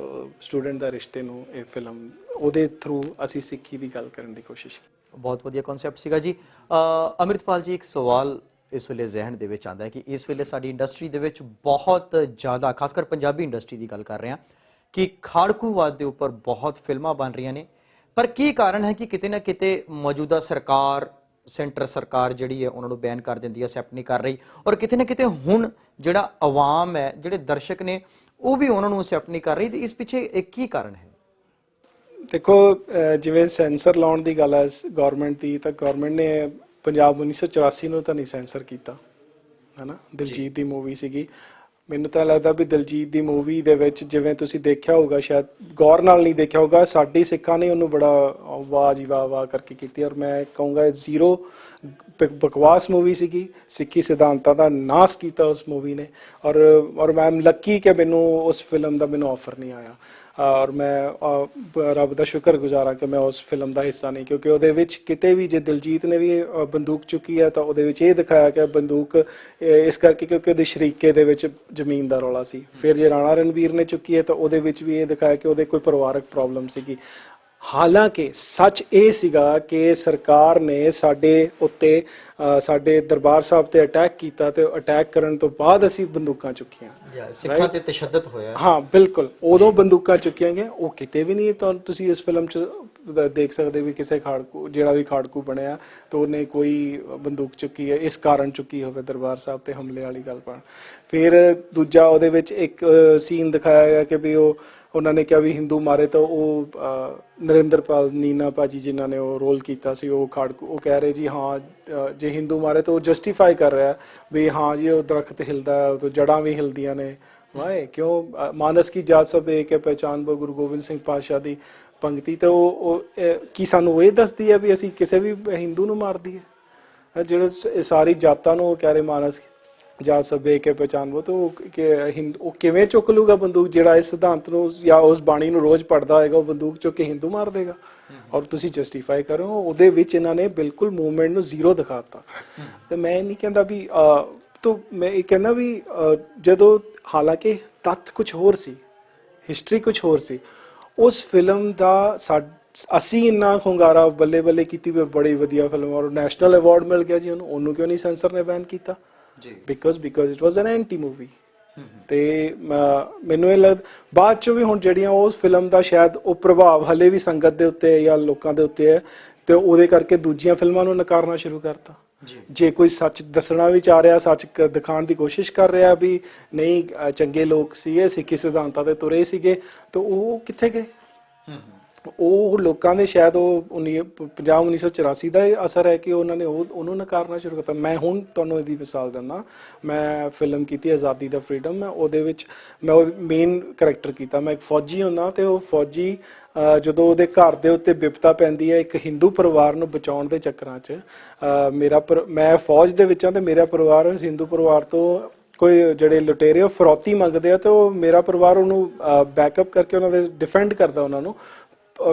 ਸਟੂਡੈਂਟ ਦਾ ਰਿਸ਼ਤੇ ਨੂੰ ਇਹ ਫਿਲਮ ਉਹਦੇ ਥਰੂ ਅਸੀਂ ਸਿੱਖੀ ਦੀ ਗੱਲ ਕਰਨ ਦੀ ਕੋਸ਼ਿਸ਼ ਕੀਤੀ। ਬਹੁਤ ਵਧੀਆ ਕਨਸੈਪਟ ਸੀਗਾ ਜੀ। ਅੰਮ੍ਰਿਤਪਾਲ ਜੀ, ਇੱਕ ਸਵਾਲ ਇਸ ਵੇਲੇ ਜ਼ਿਹਨ ਦੇ ਵਿੱਚ ਆਉਂਦਾ ਹੈ ਕਿ ਇਸ ਵੇਲੇ ਸਾਡੀ ਇੰਡਸਟਰੀ ਦੇ ਵਿੱਚ ਬਹੁਤ ਜ਼ਿਆਦਾ, ਖਾਸ ਕਰ ਪੰਜਾਬੀ ਇੰਡਸਟਰੀ ਦੀ ਗੱਲ ਕਰ ਰਹੇ ਹਾਂ, ਕਿ ਖਾੜਕੂਵਾਦ ਦੇ ਉੱਪਰ ਬਹੁਤ ਫਿਲਮਾਂ ਬਣ ਰਹੀਆਂ ਨੇ, ਪਰ ਕੀ ਕਾਰਨ ਹੈ ਕਿ ਕਿਤੇ ਨਾ ਕਿਤੇ ਮੌਜੂਦਾ ਸਰਕਾਰ, ਸੈਂਟਰ ਸਰਕਾਰ ਜਿਹੜੀ ਹੈ ਉਹਨਾਂ ਨੂੰ ਬੈਨ ਕਰ ਦਿੰਦੀ ਹੈ, ਐਕਸੈਪਟ ਨਹੀਂ ਕਰ ਰਹੀ, ਔਰ ਕਿਤੇ ਨਾ ਕਿਤੇ ਹੁਣ ਜਿਹੜਾ ਆਵਾਮ ਹੈ, ਜਿਹੜੇ ਦਰਸ਼ਕ ਨੇ, ਉਹ ਵੀ ਉਹਨਾਂ ਨੂੰ ਐਕਸੈਪਟ ਨਹੀਂ ਕਰ ਰਹੀ। ਤੇ ਇਸ ਪਿੱਛੇ ਕੀ ਕਾਰਨ ਹੈ? ਦੇਖੋ, ਜਿਵੇਂ ਸੈਂਸਰ ਲਾਉਣ ਦੀ ਗੱਲ ਹੈ ਗਵਰਨਮੈਂਟ ਦੀ, ਤਾਂ ਗਵਰਨਮੈਂਟ ਨੇ ਪੰਜਾਬ 1984 ਨੂੰ ਤਾਂ ਨਹੀਂ ਸੈਂਸਰ ਕੀਤਾ, ਹੈ ਨਾ। ਦਿਲਜੀਤ ਦੀ ਮੂਵੀ ਸੀਗੀ, ਮੈਨੂੰ ਤਾਂ ਲੱਗਦਾ ਵੀ ਦਿਲਜੀਤ ਦੀ ਮੂਵੀ ਦੇ ਵਿੱਚ ਜਿਵੇਂ ਤੁਸੀਂ ਦੇਖਿਆ ਹੋਊਗਾ, ਸ਼ਾਇਦ ਗੌਰ ਨਾਲ ਨਹੀਂ ਦੇਖਿਆ ਹੋਊਗਾ, ਸਾਡੀ ਸਿੱਖਾਂ ਨੇ ਉਹਨੂੰ ਬੜਾ ਵਾਹ ਜੀ ਵਾਹ ਵਾਹ ਕਰਕੇ ਕੀਤੀ। ਔਰ ਮੈਂ ਕਹੂੰਗਾ ਜ਼ੀਰੋ ਬਕਵਾਸ ਮੂਵੀ ਸੀਗੀ, ਸਿੱਖੀ ਸਿਧਾਂਤਾਂ ਦਾ ਨਾਸ ਕੀਤਾ ਉਸ ਮੂਵੀ ਨੇ। ਔਰ ਮੈਂ ਲੱਕੀ ਕਿ ਮੈਨੂੰ ਉਸ ਫਿਲਮ ਦਾ ਮੈਨੂੰ ਆਫਰ ਨਹੀਂ ਆਇਆ, ਔਰ ਮੈਂ ਰੱਬ ਦਾ ਸ਼ੁਕਰਗੁਜ਼ਾਰ ਹਾਂ ਕਿ ਮੈਂ ਉਸ ਫਿਲਮ ਦਾ ਹਿੱਸਾ ਨਹੀਂ, ਕਿਉਂਕਿ ਉਹਦੇ ਵਿੱਚ ਕਿਤੇ ਵੀ ਜੇ ਦਿਲਜੀਤ ਨੇ ਵੀ ਬੰਦੂਕ ਚੁੱਕੀ ਹੈ ਤਾਂ ਉਹਦੇ ਵਿੱਚ ਇਹ ਦਿਖਾਇਆ ਕਿ ਬੰਦੂਕ ਇਸ ਕਰਕੇ ਕਿਉਂਕਿ ਉਹਦੇ ਸ਼ਰੀਕੇ ਦੇ ਵਿੱਚ ਜ਼ਮੀਨ ਦਾ ਰੌਲਾ ਸੀ। ਫਿਰ ਜੇ ਰਾਣਾ ਰਣਵੀਰ ਨੇ ਚੁੱਕੀ ਹੈ ਤਾਂ ਉਹਦੇ ਵਿੱਚ ਵੀ ਇਹ ਦਿਖਾਇਆ ਕਿ ਉਹਦੇ ਕੋਈ ਪਰਿਵਾਰਕ ਪ੍ਰੋਬਲਮ ਸੀਗੀ। ਹਾਲਾਂਕਿ ਸੱਚ ਇਹ ਸੀਗਾ ਕਿ ਸਰਕਾਰ ਨੇ ਸਾਡੇ ਉੱਤੇ, ਸਾਡੇ ਦਰਬਾਰ ਸਾਹਿਬ ਤੇ ਅਟੈਕ ਕੀਤਾ, ਤੇ ਅਟੈਕ ਕਰਨ ਤੋਂ ਬਾਅਦ ਅਸੀਂ ਬੰਦੂਕਾਂ ਚੁੱਕੀਆਂ, ਸਿੱਖਾਂ ਤੇ ਤਸ਼ੱਦਦ ਹੋਇਆ। ਹਾਂ ਬਿਲਕੁਲ, ਉਦੋਂ ਬੰਦੂਕਾਂ ਚੁੱਕੀਆਂ ਗਈਆਂ, ਉਹ ਕਿਤੇ ਵੀ ਨਹੀਂ। ਤਾਂ ਤੁਸੀਂ ਇਸ ਫਿਲਮ 'ਚ ਦੇਖ ਸਕਦੇ ਵੀ ਕਿਸੇ ਖਾੜਕੂ, ਜਿਹੜਾ ਵੀ ਖਾੜਕੂ ਬਣਿਆ ਤਾਂ ਉਹਨੇ ਕੋਈ ਬੰਦੂਕ ਚੁੱਕੀ ਹੈ ਇਸ ਕਾਰਨ ਚੁੱਕੀ ਹੋਵੇ ਦਰਬਾਰ ਸਾਹਿਬ ਤੇ ਹਮਲੇ ਵਾਲੀ ਗੱਲ ਬਣ। ਫਿਰ ਦੂਜਾ ਉਹਦੇ ਵਿੱਚ ਇੱਕ ਸੀਨ ਦਿਖਾਇਆ ਗਿਆ ਕਿ ਵੀ ਉਹਨਾਂ ਨੇ ਕਿਹਾ ਵੀ ਹਿੰਦੂ ਮਾਰੇ, ਤਾਂ ਉਹ ਨਰਿੰਦਰਪਾਲ ਨੀਨਾ ਭਾਜੀ ਜਿਨ੍ਹਾਂ ਨੇ ਉਹ ਰੋਲ ਕੀਤਾ ਸੀ, ਉਹ ਖਾੜਕੂ, ਉਹ ਕਹਿ ਰਹੇ ਜੀ ਹਾਂ ਜੇ ਹਿੰਦੂ ਮਾਰੇ ਤਾਂ ਉਹ ਜਸਟੀਫਾਈ ਕਰ ਰਿਹਾ ਵੀ ਹਾਂ ਜੀ ਉਹ ਦਰਖਤ ਹਿਲਦਾ, ਉਹ ਜੜ੍ਹਾਂ ਵੀ ਹਿਲਦੀਆਂ ਨੇ। ਵਾਏ ਕਿਉਂ? ਮਾਨਸ ਕੀ ਜਾਤ ਸਭ ਏਕ ਹੈ ਪਹਿਚਾਨ ਬੋ ਗੁਰੂ ਗੋਬਿੰਦ ਸਿੰਘ ਪਾਤਸ਼ਾਹ ਦੀ ਪੰਕਤੀ। ਤਾਂ ਉਹ ਕੀ ਸਾਨੂੰ ਇਹ ਦੱਸਦੀ ਹੈ ਵੀ ਅਸੀਂ ਕਿਸੇ ਵੀ ਹਿੰਦੂ ਨੂੰ ਮਾਰ ਦਈਏ? ਜਿਹੜੇ ਸਾਰੀ ਜਾਤਾਂ ਨੂੰ ਕਹਿ ਰਹੇ ਮਾਨਸ ਜਾ ਸਭੇ ਕੇ ਪਹਿਚਾਨਵੋ, ਤਾਂ ਉਹ ਕਿਵੇਂ ਚੁੱਕ ਲੂਗਾ ਬੰਦੂਕ ਜਿਹੜਾ ਇਸ ਸਿਧਾਂਤ ਨੂੰ ਜਾਂ ਉਸ ਬਾਣੀ ਨੂੰ ਰੋਜ਼ ਪੜ੍ਹਦਾ ਹੋਏਗਾ, ਉਹ ਬੰਦੂਕ ਚੁੱਕ ਕੇ ਹਿੰਦੂ ਮਾਰ ਦੇਗਾ। ਔਰ ਤੁਸੀਂ ਜਸਟੀਫਾਈ ਕਰੋ, ਉਹਦੇ ਵਿੱਚ ਇਹਨਾਂ ਨੇ ਬਿਲਕੁਲ ਮੂਵਮੈਂਟ ਨੂੰ ਜ਼ੀਰੋ ਦਿਖਾਤਾ। ਤੇ ਮੈਂ ਨਹੀਂ ਕਹਿੰਦਾ ਵੀ ਤਾਂ ਮੈਂ ਇਹ ਕਹਿੰਦਾ ਵੀ ਜਦੋਂ ਹਾਲਾਂਕਿ ਤੱਥ ਕੁਝ ਹੋਰ ਸੀ, ਹਿਸਟਰੀ ਕੁਝ ਹੋਰ ਸੀ, ਉਸ ਫਿਲਮ ਦਾ ਅਸੀਂ ਇੰਨਾ ਹੁੰਗਾਰਾ ਬੱਲੇ ਬੱਲੇ ਕੀਤੀ ਵੀ ਬੜੀ ਵਧੀਆ ਫਿਲਮ ਔਰ ਨੈਸ਼ਨਲ ਅਵਾਰਡ ਮਿਲ ਗਿਆ ਜੀ ਉਹਨੂੰ ਕਿਉਂ ਨਹੀਂ ਸੈਂਸਰ ਨੇ ਬੈਨ ਕੀਤਾ ਜੀ? Because it was N anti movie. ਤੇ ਮੈਨੂੰ ਇਹ ਲੱਗਦਾ ਬਾਅਦ ਚੋਂ ਵੀ ਹੁਣ ਜਿਹੜੀਆਂ ਉਸ ਫਿਲਮ ਦਾ ਸ਼ਾਇਦ ਉਹ ਪ੍ਰਭਾਵ ਹਲੇ ਵੀ ਸੰਗਤ ਦੇ ਉੱਤੇ ਜਾਂ ਲੋਕਾਂ ਦੇ ਉੱਤੇ ਹੈ, ਤੇ ਉਹਦੇ ਕਰਕੇ ਦੂਜੀਆਂ ਫਿਲਮਾਂ ਨੂੰ ਨਕਾਰਨਾ ਸ਼ੁਰੂ ਕਰਤਾ। ਜੇ ਕੋਈ ਸੱਚ ਦੱਸਣਾ ਵੀ ਚਾਹ ਰਿਹਾ, ਸੱਚ ਦਿਖਾਉਣ ਦੀ ਕੋਸ਼ਿਸ਼ ਕਰ ਰਿਹਾ ਵੀ ਨਹੀਂ ਚੰਗੇ ਲੋਕ ਸੀਗੇ, ਸਿੱਖੀ ਸਿਧਾਂਤਾਂ ਤੇ ਤੁਰੇ ਸੀਗੇ, ਤਾਂ ਉਹ ਕਿੱਥੇ ਗਏ? ਉਹ ਲੋਕਾਂ ਦੇ ਸ਼ਾਇਦ ਉਹ 1984 ਦਾ ਅਸਰ ਹੈ ਕਿ ਉਹਨਾਂ ਨੇ ਉਹਨੂੰ ਨਕਾਰਨਾ ਸ਼ੁਰੂ ਕਰਤਾ। ਮੈਂ ਹੁਣ ਤੁਹਾਨੂੰ ਇਹਦੀ ਮਿਸਾਲ ਦਿੰਦਾ, ਮੈਂ ਫਿਲਮ ਕੀਤੀ ਆਜ਼ਾਦੀ ਦਾ ਫਰੀडम, ਮੈਂ ਉਹਦੇ ਵਿੱਚ ਮੈਂ ਉਹ ਮੇਨ ਕਰੈਕਟਰ ਕੀਤਾ, ਮੈਂ ਇੱਕ ਫੌਜੀ ਹੁੰਦਾ, ਤੇ ਉਹ ਫੌਜੀ ਜਦੋਂ ਉਹਦੇ ਘਰ ਦੇ ਉੱਤੇ ਵਿਪਤਾ ਪੈਂਦੀ ਹੈ ਇੱਕ ਹਿੰਦੂ ਪਰਿਵਾਰ ਨੂੰ ਬਚਾਉਣ ਦੇ ਚੱਕਰਾਂ 'ਚ, ਮੈਂ ਫੌਜ ਦੇ ਵਿੱਚ ਹਾਂ ਤੇ ਮੇਰਾ ਪਰਿਵਾਰ ਹਿੰਦੂ ਪਰਿਵਾਰ ਤੋਂ ਕੋਈ ਜਿਹੜੇ ਲੁਟੇਰੇ ਉਹ ਫਰੌਤੀ ਮੰਗਦੇ ਆ, ਤੇ ਉਹ ਮੇਰਾ ਪਰਿਵਾਰ ਉਹਨੂੰ ਬੈਕਅਪ ਕਰਕੇ ਉਹਨਾਂ ਦੇ ਡਿਫੈਂਡ ਕਰਦਾ ਉਹਨਾਂ ਨੂੰ।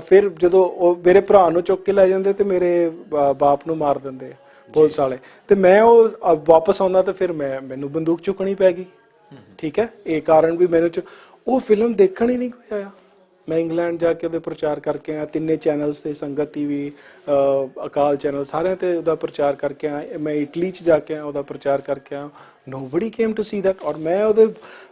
ਫਿਰ ਜਦੋਂ ਉਹ ਮੇਰੇ ਭਰਾ ਨੂੰ ਚੁੱਕ ਕੇ ਲੈ ਜਾਂਦੇ ਤੇ ਮੇਰੇ ਬਾਪ ਨੂੰ ਮਾਰ ਦਿੰਦੇ ਪੁਲਿਸ ਵਾਲੇ, ਤੇ ਮੈਂ ਉਹ ਵਾਪਸ ਆਉਂਦਾ ਤੇ ਫਿਰ ਮੈਨੂੰ ਬੰਦੂਕ ਚੁੱਕਣੀ ਪੈ ਗਈ। ਠੀਕ ਹੈ, ਇਹ ਕਾਰਨ ਵੀ ਮੈਨੂੰ ਉਹ ਫਿਲਮ ਦੇਖਣ ਹੀ ਨਹੀਂ ਕੋਈ ਆਇਆ। ਮੈਂ ਇੰਗਲੈਂਡ ਜਾ ਕੇ ਉਹਦੇ ਪ੍ਰਚਾਰ ਕਰਕੇ ਆਇਆ, ਤਿੰਨੇ ਚੈਨਲਸ ਤੇ, ਸੰਗਤ ਟੀਵੀ, ਅਕਾਲ ਚੈਨਲ, ਸਾਰਿਆਂ ਤੇ ਉਹਦਾ ਪ੍ਰਚਾਰ ਕਰਕੇ ਆਇਆ। ਮੈਂ ਇਟਲੀ 'ਚ ਜਾ ਕੇ ਆਇਆ, ਉਹਦਾ ਪ੍ਰਚਾਰ ਕਰਕੇ ਆਇਆ। Nobody came to see that. ਔਰ ਮੈਂ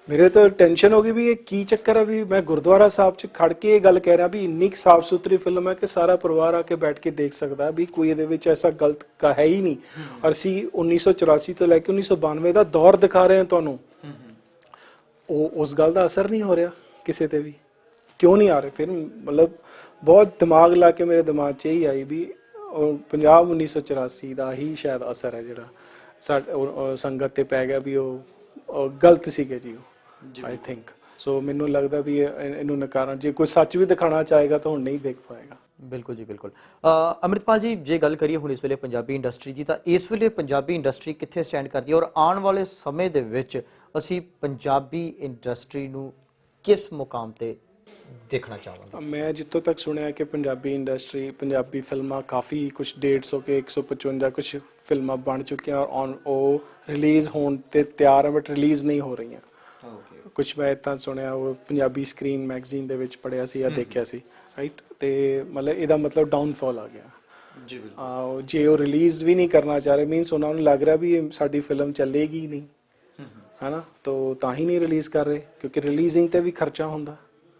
ਮੇਰੇ ਤਾਂ ਟੈਨਸ਼ਨ ਹੋ ਗਈ ਵੀ ਇਹ ਕੀ ਚੱਕਰ ਹੈ ਵੀ ਮੈਂ ਗੁਰਦੁਆਰਾ ਸਾਹਿਬ 'ਚ ਖੜ ਕੇ ਇਹ ਗੱਲ ਕਹਿ ਰਿਹਾ ਵੀ ਇੰਨੀ ਸਾਫ਼ ਸੁਥਰੀ ਫਿਲਮ ਹੈ ਕਿ ਸਾਰਾ ਪਰਿਵਾਰ ਆ ਕੇ ਬੈਠ ਕੇ ਦੇਖ ਸਕਦਾ ਵੀ ਕੋਈ ਇਹਦੇ ਵਿੱਚ ਐਸਾ ਗਲਤ ਹੈ ਹੀ ਨਹੀਂ। ਔਰ ਅਸੀਂ 1984 ਤੋਂ ਲੈ ਕੇ 1992 ਦਾ ਦੌਰ ਦਿਖਾ ਰਹੇ ਹਾਂ ਤੁਹਾਨੂੰ, ਉਹ ਉਸ ਗੱਲ ਦਾ ਅਸਰ ਨਹੀਂ ਹੋ ਰਿਹਾ ਕਿਸੇ ਤੇ ਵੀ। ਕਿਉਂ ਨਹੀਂ ਆ ਰਹੇ? ਫਿਰ ਮਤਲਬ ਬਹੁਤ ਦਿਮਾਗ ਲਾ ਕੇ ਮੇਰੇ ਦਿਮਾਗ 'ਚ ਇਹੀ ਆਈ ਵੀ ਪੰਜਾਬ 1984 ਦਾ ਹੀ ਸ਼ਾਇਦ ਅਸਰ ਹੈ ਜਿਹੜਾ ਸੰਗਤ ਤੇ ਪੈ ਗਿਆ ਵੀ ਉਹ ਗਲਤ ਸੀਗੇ ਜੀ ਉਹ, ਆਈ ਥਿੰਕ। ਸੋ ਮੈਨੂੰ ਲੱਗਦਾ ਵੀ ਇਹਨੂੰ ਨਕਾਰਨ, ਜੇ ਕੋਈ ਸੱਚ ਵੀ ਦਿਖਾਣਾ ਚਾਹੇਗਾ ਤਾਂ ਹੁਣ ਨਹੀਂ ਦੇਖ ਪਾਏਗਾ। ਬਿਲਕੁਲ ਜੀ, ਬਿਲਕੁਲ। ਅੰਮ੍ਰਿਤਪਾਲ ਜੀ, ਜੇ ਗੱਲ ਕਰੀਏ ਹੁਣ ਇਸ ਵੇਲੇ ਪੰਜਾਬੀ ਇੰਡਸਟਰੀ ਦੀ, ਤਾਂ ਇਸ ਵੇਲੇ ਪੰਜਾਬੀ ਇੰਡਸਟਰੀ ਕਿੱਥੇ ਸਟੈਂਡ ਕਰਦੀ ਹੈ ਔਰ ਆਉਣ ਵਾਲੇ ਸਮੇਂ ਦੇ ਵਿੱਚ ਅਸੀਂ ਪੰਜਾਬੀ ਇੰਡਸਟਰੀ ਨੂੰ ਕਿਸ ਮੁਕਾਮ ਤੇ ਦੇਖਣਾ ਚਾਹਾਂਗੇ? ਮੈਂ ਜਿੱਥੋਂ ਤੱਕ ਸੁਣਿਆ ਕਿ ਪੰਜਾਬੀ ਇੰਡਸਟਰੀ, ਪੰਜਾਬੀ ਫਿਲਮਾਂ ਕਾਫੀ ਕੁਝ 150 ਕੇ 155 ਕੁਝ ਫਿਲਮਾਂ ਬਣ ਚੁੱਕੀਆਂ ਔਰ ਉਹ ਰਿਲੀਜ਼ ਹੋਣ ਤੇ ਤਿਆਰ ਹੈ, ਬਟ ਰਿਲੀਜ਼ ਨਹੀਂ ਹੋ ਰਹੀਆਂ। ਕੁਝ ਮੈਂ ਤਾਂ ਸੁਣਿਆ, ਉਹ ਪੰਜਾਬੀ ਸਕਰੀਨ ਮੈਗਜ਼ੀਨ ਦੇ ਵਿੱਚ ਪੜ੍ਹਿਆ ਸੀ ਜਾਂ ਦੇਖਿਆ ਸੀ, ਰਾਈਟ। ਤੇ ਮਤਲਬ ਇਹਦਾ ਮਤਲਬ ਡਾਊਨਫਾਲ ਆ ਗਿਆ ਜੀ। ਬਿਲਕੁਲ, ਜੇ ਉਹ ਰਿਲੀਜ਼ ਵੀ ਨਹੀਂ ਕਰਨਾ ਚਾਹ ਰਹੇ, ਮੀਨਸ ਉਹਨਾਂ ਨੂੰ ਲੱਗ ਰਿਹਾ ਵੀ ਸਾਡੀ ਫਿਲਮ ਚੱਲੇਗੀ ਨਹੀਂ, ਹੈ ਨਾ, ਤਾਂ ਹੀ ਨਹੀਂ ਰਿਲੀਜ਼ ਕਰ ਰਹੇ, ਕਿਉਂਕਿ ਰਿਲੀਜ਼ਿੰਗ ਤੇ ਵੀ ਖਰਚਾ ਹੁੰਦਾ,